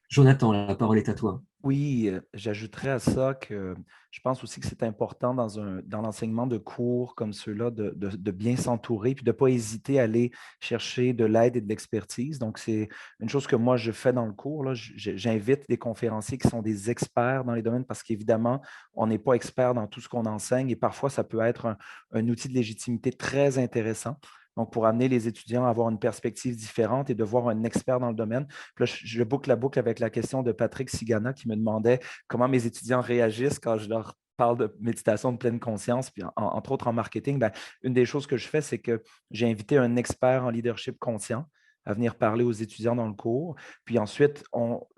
Jonathan, la parole est à toi. Oui, j'ajouterais à ça que je pense aussi que c'est important dans l'enseignement de cours comme ceux-là de bien s'entourer puis de ne pas hésiter à aller chercher de l'aide et de l'expertise. Donc, c'est une chose que moi, je fais dans le cours, là. J'invite des conférenciers qui sont des experts dans les domaines parce qu'évidemment, on n'est pas expert dans tout ce qu'on enseigne et parfois, ça peut être un outil de légitimité très intéressant. Donc, pour amener les étudiants à avoir une perspective différente et de voir un expert dans le domaine. Puis là, je boucle la boucle avec la question de Patrick Sigana qui me demandait comment mes étudiants réagissent quand je leur parle de méditation de pleine conscience, puis entre autres en marketing. Bien, une des choses que je fais, c'est que j'ai invité un expert en leadership conscient à venir parler aux étudiants dans le cours. Puis ensuite,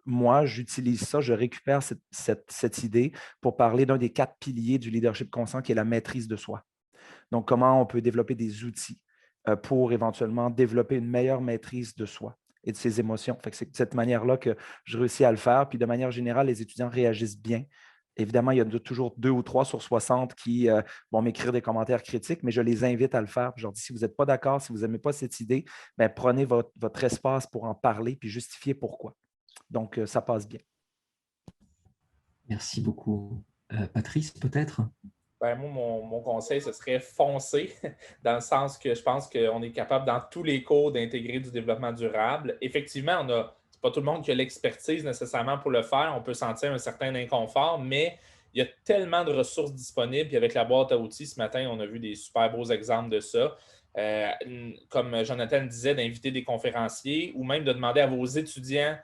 moi, j'utilise ça, je récupère cette idée pour parler d'un des 4 piliers du leadership conscient qui est la maîtrise de soi. Donc, comment on peut développer des outils pour éventuellement développer une meilleure maîtrise de soi et de ses émotions. Fait que c'est de cette manière-là que je réussis à le faire. Puis de manière générale, les étudiants réagissent bien. Évidemment, il y a toujours 2 ou 3 sur 60 qui vont m'écrire des commentaires critiques, mais je les invite à le faire. Puis je leur dis, si vous n'êtes pas d'accord, si vous n'aimez pas cette idée, bien, prenez votre espace pour en parler puis justifier pourquoi. Donc, ça passe bien. Merci beaucoup. Patrice, peut-être? Ben, moi, mon conseil, ce serait foncer, dans le sens que je pense qu'on est capable, dans tous les cours, d'intégrer du développement durable. Effectivement, c'est pas tout le monde qui a l'expertise nécessairement pour le faire. On peut sentir un certain inconfort, mais il y a tellement de ressources disponibles. Puis avec la boîte à outils, ce matin, on a vu des super beaux exemples de ça. Comme Jonathan disait, d'inviter des conférenciers ou même de demander à vos étudiants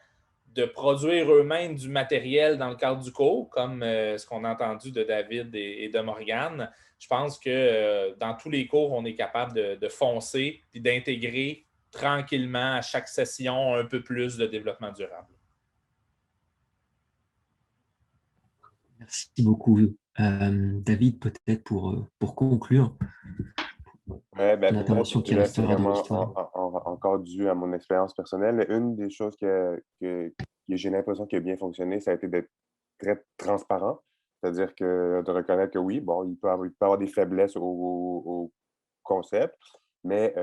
de produire eux-mêmes du matériel dans le cadre du cours, comme ce qu'on a entendu de David et de Morgane. Je pense que dans tous les cours, on est capable de foncer et d'intégrer tranquillement à chaque session un peu plus de développement durable. Merci beaucoup. David, peut-être pour conclure, Ouais, ben, une intervention qui là, c'est restera dans vraiment l'histoire. encore dû à mon expérience personnelle. Mais une des choses que j'ai l'impression qui a bien fonctionné, ça a été d'être très transparent. C'est-à-dire que de reconnaître que oui, bon, il peut avoir des faiblesses au concept, mais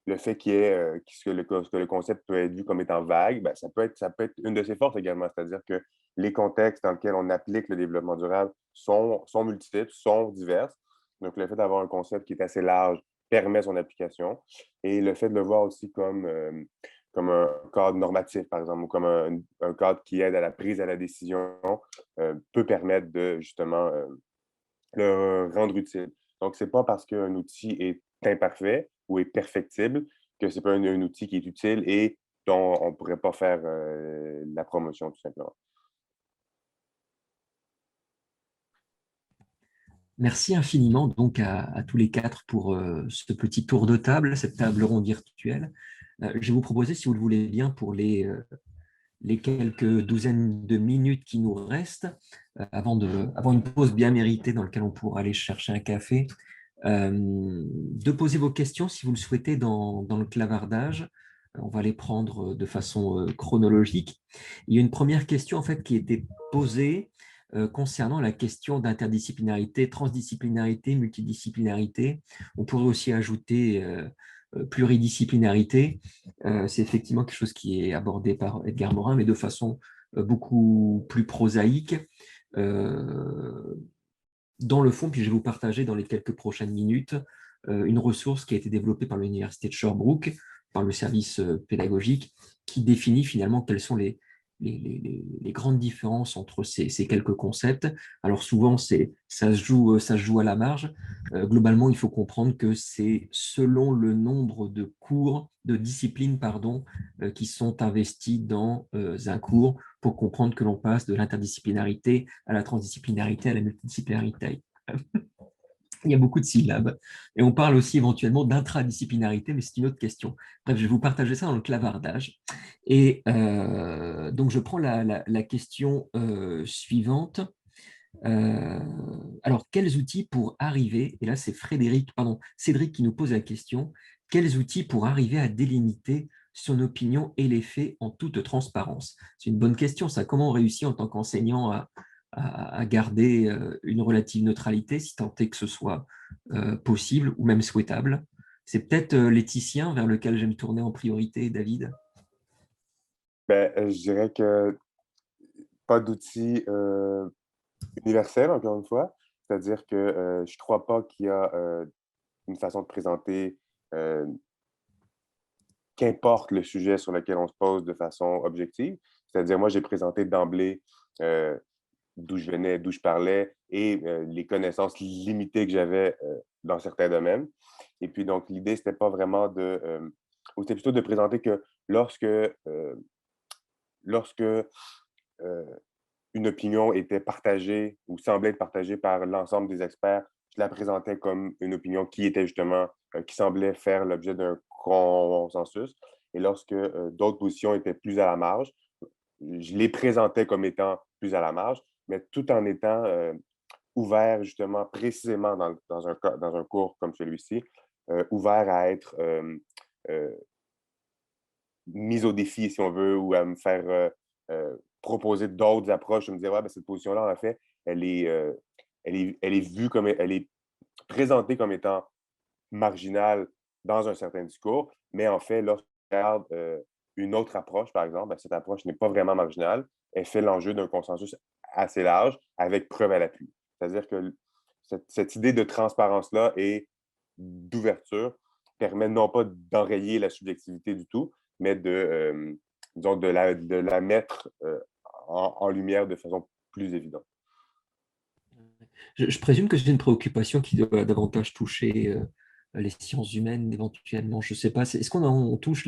le fait que le concept peut être vu comme étant vague, ben, ça peut être une de ses forces également. C'est-à-dire que les contextes dans lesquels on applique le développement durable sont multiples, sont divers. Donc, le fait d'avoir un concept qui est assez large permet son application. Et le fait de le voir aussi comme un cadre normatif, par exemple, ou comme un cadre qui aide à la prise à la décision, peut permettre de, justement, le rendre utile. Donc, ce n'est pas parce qu'un outil est imparfait ou est perfectible que ce n'est pas un outil qui est utile et dont on ne pourrait pas faire la promotion, tout simplement. Merci infiniment donc à tous les 4 pour ce petit tour de table, cette table ronde virtuelle. Je vais vous proposer, si vous le voulez bien, pour les quelques douzaines de minutes qui nous restent, avant une pause bien méritée dans laquelle on pourra aller chercher un café, de poser vos questions si vous le souhaitez dans le clavardage. On va les prendre de façon chronologique. Il y a une première question en fait qui a été posée concernant la question d'interdisciplinarité, transdisciplinarité, multidisciplinarité. On pourrait aussi ajouter pluridisciplinarité. C'est effectivement quelque chose qui est abordé par Edgar Morin, mais de façon beaucoup plus prosaïque. Dans le fond, puis je vais vous partager dans les quelques prochaines minutes une ressource qui a été développée par l'Université de Sherbrooke, par le service pédagogique, qui définit finalement quelles sont les grandes différences entre ces quelques concepts. Alors souvent, ça se joue à la marge. Globalement, il faut comprendre que c'est selon le nombre de cours, de disciplines, qui sont investis dans un cours pour comprendre que l'on passe de l'interdisciplinarité à la transdisciplinarité, à la multidisciplinarité. Il y a beaucoup de syllabes. Et on parle aussi éventuellement d'intradisciplinarité, mais c'est une autre question. Bref, je vais vous partager ça dans le clavardage. Et donc, je prends la question suivante. Alors, quels outils pour arriver, et là c'est Cédric qui nous pose la question, quels outils pour arriver à délimiter son opinion et les faits en toute transparence? C'est une bonne question, ça. Comment on réussit en tant qu'enseignant à garder une relative neutralité, si tant est que ce soit possible ou même souhaitable. C'est peut-être l'éthicien vers lequel je vais me tourner en priorité, David. Ben, je dirais que pas d'outil universel, encore une fois. C'est-à-dire que je ne crois pas qu'il y a une façon de présenter, qu'importe le sujet sur lequel on se pose de façon objective. C'est-à-dire, moi, j'ai présenté d'emblée d'où je venais, d'où je parlais et les connaissances limitées que j'avais dans certains domaines. Et puis, donc, l'idée, c'était pas vraiment ou c'était plutôt de présenter que lorsque une opinion était partagée ou semblait être partagée par l'ensemble des experts, je la présentais comme une opinion qui était justement, qui semblait faire l'objet d'un consensus. Et lorsque d'autres positions étaient plus à la marge, je les présentais comme étant plus à la marge, mais tout en étant ouvert justement précisément dans un cours comme celui-ci, ouvert à être euh, mis au défi, si on veut, ou à me faire proposer d'autres approches. Je me disais, ouais, ben, cette position-là, en fait, elle est vue comme, elle est présentée comme étant marginale dans un certain discours, mais en fait, lorsqu'on regarde une autre approche, par exemple, ben, cette approche n'est pas vraiment marginale, elle fait l'enjeu d'un consensus assez large avec preuve à l'appui. C'est-à-dire que cette idée de transparence-là et d'ouverture permet non pas d'enrayer la subjectivité du tout, mais disons, de la mettre en lumière de façon plus évidente. Je présume que c'est une préoccupation qui doit davantage toucher les sciences humaines éventuellement. Je ne sais pas. Est-ce qu'on touche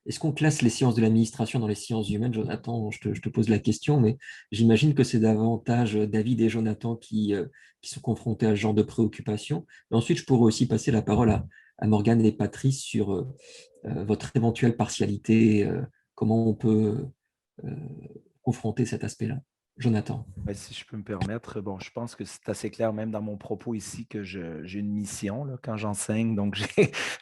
est-ce qu'on classe les sciences de l'administration dans les sciences humaines? Jonathan, je te pose la question, mais j'imagine que c'est davantage David et Jonathan qui sont confrontés à ce genre de préoccupation. Et ensuite, je pourrais aussi passer la parole à Morgane et Patrice sur votre éventuelle partialité, comment on peut euh, confronter cet aspect-là. Jonathan. Ouais, si je peux me permettre, bon, je pense que c'est assez clair même dans mon propos ici que j'ai une mission là, quand j'enseigne, donc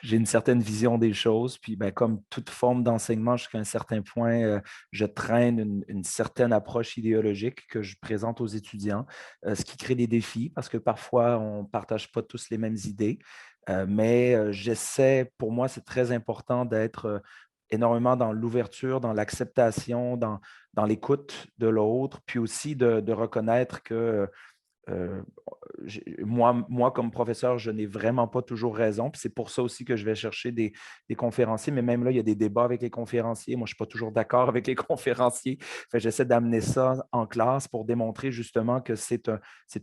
j'ai une certaine vision des choses. Puis ben, comme toute forme d'enseignement, jusqu'à un certain point, je traîne une certaine approche idéologique que je présente aux étudiants, ce qui crée des défis parce que parfois on ne partage pas tous les mêmes idées. Mais j'essaie, pour moi, c'est très important d'être énormément dans l'ouverture, dans l'acceptation, dans l'écoute de l'autre, puis aussi de reconnaître que euh, moi, comme professeur, je n'ai vraiment pas toujours raison. Puis c'est pour ça aussi que je vais chercher des conférenciers. Mais même là, il y a des débats avec les conférenciers. Moi, je ne suis pas toujours d'accord avec les conférenciers. J'essaie d'amener ça en classe pour démontrer justement que c'est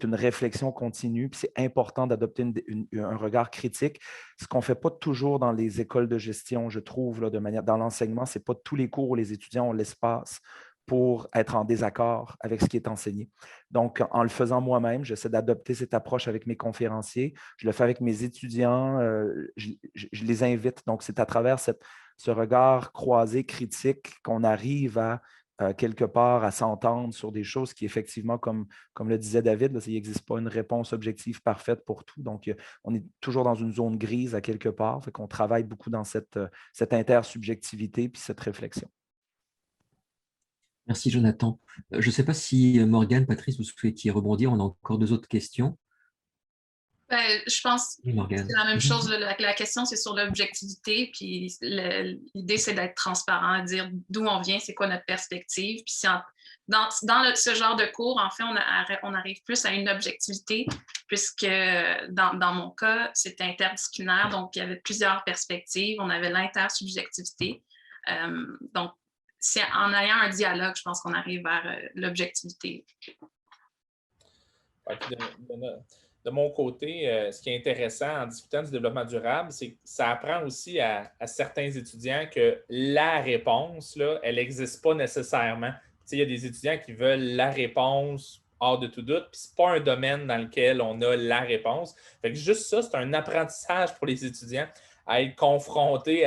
une réflexion continue. Puis c'est important d'adopter un regard critique. Ce qu'on ne fait pas toujours dans les écoles de gestion, je trouve, là, dans l'enseignement, ce n'est pas tous les cours où les étudiants ont l'espace pour être en désaccord avec ce qui est enseigné. Donc, en le faisant moi-même, j'essaie d'adopter cette approche avec mes conférenciers. Je le fais avec mes étudiants. Je les invite. Donc, c'est à travers ce regard croisé, critique, qu'on arrive à quelque part à s'entendre sur des choses qui, effectivement, comme le disait David, là, il n'existe pas une réponse objective parfaite pour tout. Donc, on est toujours dans une zone grise à quelque part. Fait qu'on travaille beaucoup dans cette intersubjectivité puis cette réflexion. Merci, Jonathan. Je ne sais pas si Morgane, Patrice, vous souhaitiez rebondir. On a encore deux autres questions. Ben, je pense Oui, que Morgane. c'est la même chose. La question, c'est sur l'objectivité. Puis l'idée, c'est d'être transparent, de dire d'où on vient, c'est quoi notre perspective. Puis dans ce genre de cours, en fait, on arrive plus à une objectivité, puisque dans mon cas, c'était interdisciplinaire. Donc, il y avait plusieurs perspectives. On avait l'intersubjectivité. Donc, c'est en ayant un dialogue, je pense qu'on arrive vers l'objectivité. De mon côté, ce qui est intéressant en discutant du développement durable, c'est que ça apprend aussi à certains étudiants que la réponse, là, elle n'existe pas nécessairement. Il y a des étudiants qui veulent la réponse hors de tout doute, puis ce n'est pas un domaine dans lequel on a la réponse. Fait que juste ça, c'est un apprentissage pour les étudiants à être confrontés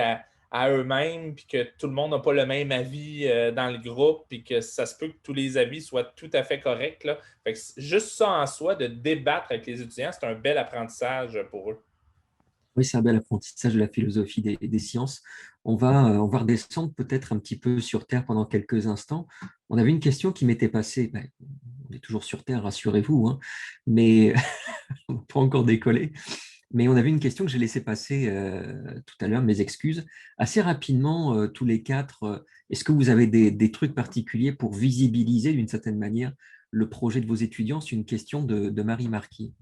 à eux-mêmes, puis que tout le monde n'a pas le même avis dans le groupe, puis que ça se peut que tous les avis soient tout à fait corrects, là. Fait que juste ça en soi, de débattre avec les étudiants, c'est un bel apprentissage pour eux. Oui, c'est un bel apprentissage de la philosophie des sciences. On va redescendre peut-être un petit peu sur Terre pendant quelques instants. On avait une question qui m'était passée on est toujours sur Terre, rassurez-vous, hein, mais on n'a pas encore décollé. Mais on avait une question que j'ai laissée passer tout à l'heure, mes excuses. Assez rapidement, tous les quatre, est-ce que vous avez des trucs particuliers pour visibiliser d'une certaine manière le projet de vos étudiants? C'est une question de Marie Marquis.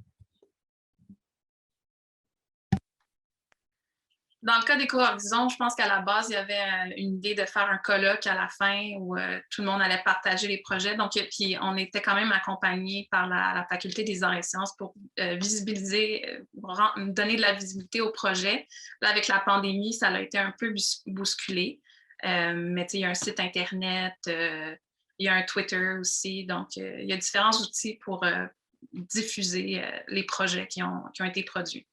Dans le cas des co-horizons, je pense qu'à la base, il y avait une idée de faire un colloque à la fin où tout le monde allait partager les projets. Donc, puis on était quand même accompagné par la Faculté des arts et sciences pour visibiliser, donner de la visibilité au projet. Là, avec la pandémie, ça a été un peu bousculé. Mais il y a un site Internet, il y a un Twitter aussi. Donc, il y a différents outils pour diffuser les projets qui ont été produits.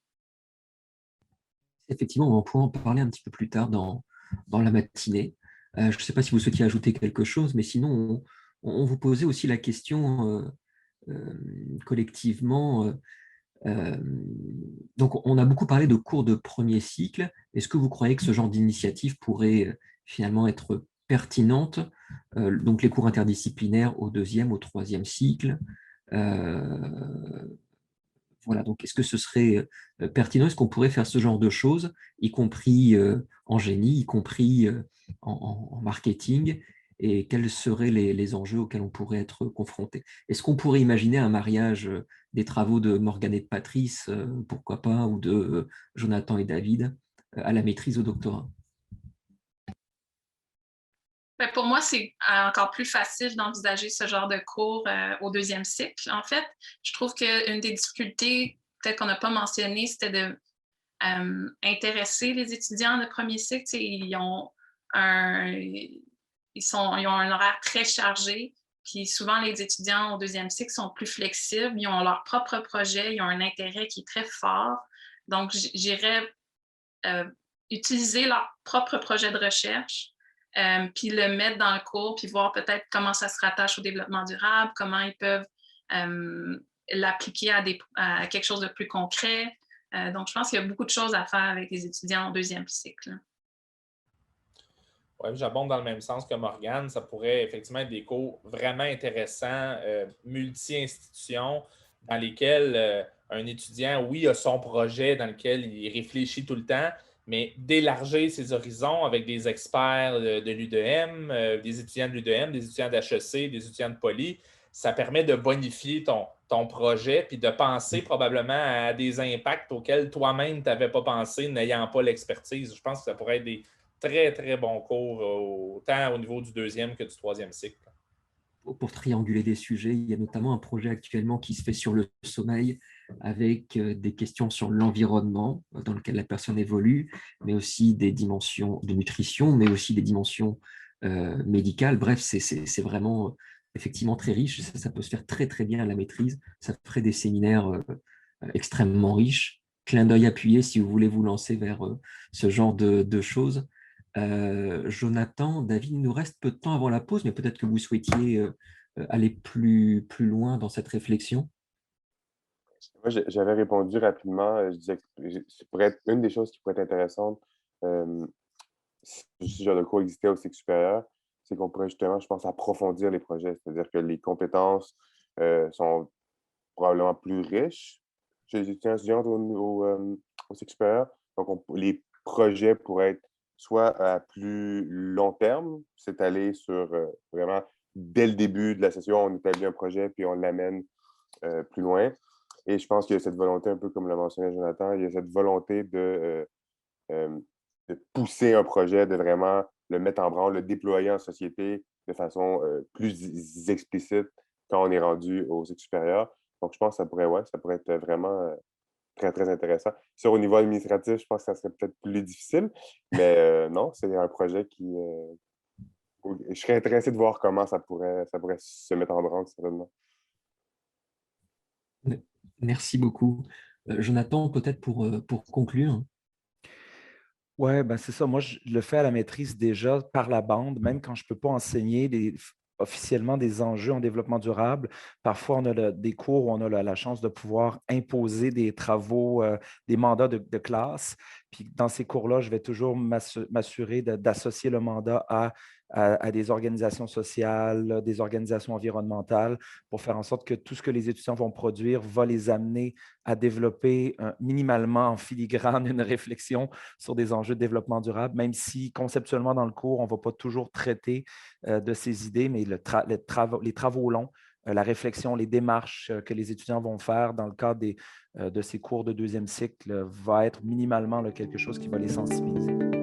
Effectivement, on va pouvoir en parler un petit peu plus tard dans la matinée. Je ne sais pas si vous souhaitiez ajouter quelque chose, mais sinon, on vous posait aussi la question collectivement. Donc, on a beaucoup parlé de cours de premier cycle. Est-ce que vous croyez que ce genre d'initiative pourrait finalement être pertinente? Donc, les cours interdisciplinaires au deuxième, au troisième cycle. Voilà, donc est-ce que ce serait pertinent? Est-ce qu'on pourrait faire ce genre de choses, y compris en génie, y compris en marketing? Et quels seraient les enjeux auxquels on pourrait être confronté? Est-ce qu'on pourrait imaginer un mariage des travaux de Morgane et de Patrice, pourquoi pas, ou de Jonathan et David, à la maîtrise au doctorat? Ben, pour moi, c'est encore plus facile d'envisager ce genre de cours au deuxième cycle. En fait, je trouve qu'une des difficultés, peut-être qu'on n'a pas mentionné, c'était de intéresser les étudiants de premier cycle. Ils ont un horaire très chargé. Puis souvent, les étudiants au deuxième cycle sont plus flexibles. Ils ont leur propre projet. Ils ont un intérêt qui est très fort. Donc, j'irais utiliser leur propre projet de recherche, puis le mettre dans le cours, puis voir peut-être comment ça se rattache au développement durable, comment ils peuvent l'appliquer à quelque chose de plus concret. Donc, je pense qu'il y a beaucoup de choses à faire avec les étudiants au deuxième cycle. Oui, j'abonde dans le même sens que Morgane. Ça pourrait effectivement être des cours vraiment intéressants, multi-institutions, dans lesquels un étudiant, oui, a son projet dans lequel il réfléchit tout le temps, mais d'élargir ses horizons avec des experts de l'UDM, des étudiants de l'UDM, des étudiants d'HEC, des étudiants de Poly, ça permet de bonifier ton projet puis de penser probablement à des impacts auxquels toi-même tu n'avais pas pensé n'ayant pas l'expertise. Je pense que ça pourrait être des très, très bons cours, autant au niveau du deuxième que du troisième cycle. Pour trianguler des sujets, il y a notamment un projet actuellement qui se fait sur le sommeil avec des questions sur l'environnement dans lequel la personne évolue, mais aussi des dimensions de nutrition, mais aussi des dimensions médicales. Bref, c'est vraiment effectivement très riche. Ça peut se faire très, très bien à la maîtrise. Ça ferait des séminaires extrêmement riches. Clin d'œil appuyé si vous voulez vous lancer vers ce genre de choses. Jonathan, David, il nous reste peu de temps avant la pause, mais peut-être que vous souhaitiez aller plus loin dans cette réflexion. Moi, j'avais répondu rapidement. Je disais que ça pourrait être une des choses qui pourrait être intéressante si ce genre de cours existait au cycle supérieur, c'est qu'on pourrait justement, je pense, approfondir les projets. C'est-à-dire que les compétences sont probablement plus riches chez les étudiants et étudiantes au cycle supérieur. Donc, les projets pourraient être soit à plus long terme, c'est aller sur vraiment, dès le début de la session, on établit un projet puis on l'amène plus loin. Et je pense qu'il y a cette volonté, un peu comme l'a mentionné Jonathan, il y a cette volonté de pousser un projet, de vraiment le mettre en branle, le déployer en société de façon plus explicite quand on est rendu au cycle supérieur. Donc, je pense que ça pourrait être vraiment très, très intéressant. Sur au niveau administratif, je pense que ça serait peut-être plus difficile, mais non, c'est un projet qui... je serais intéressé de voir comment ça pourrait se mettre en branle, certainement. Merci beaucoup. Jonathan, peut-être pour conclure. Oui, ben c'est ça. Moi, je le fais à la maîtrise déjà par la bande, même quand je ne peux pas enseigner officiellement des enjeux en développement durable. Parfois, on a des cours où on a la chance de pouvoir imposer des travaux, des mandats de classe. Puis dans ces cours-là, je vais toujours m'assurer d'associer le mandat à des organisations sociales, des organisations environnementales, pour faire en sorte que tout ce que les étudiants vont produire va les amener à développer minimalement en filigrane une réflexion sur des enjeux de développement durable, même si conceptuellement dans le cours, on ne va pas toujours traiter de ces idées, mais les travaux longs, la réflexion, les démarches que les étudiants vont faire dans le cadre de ces cours de deuxième cycle va être minimalement quelque chose qui va les sensibiliser.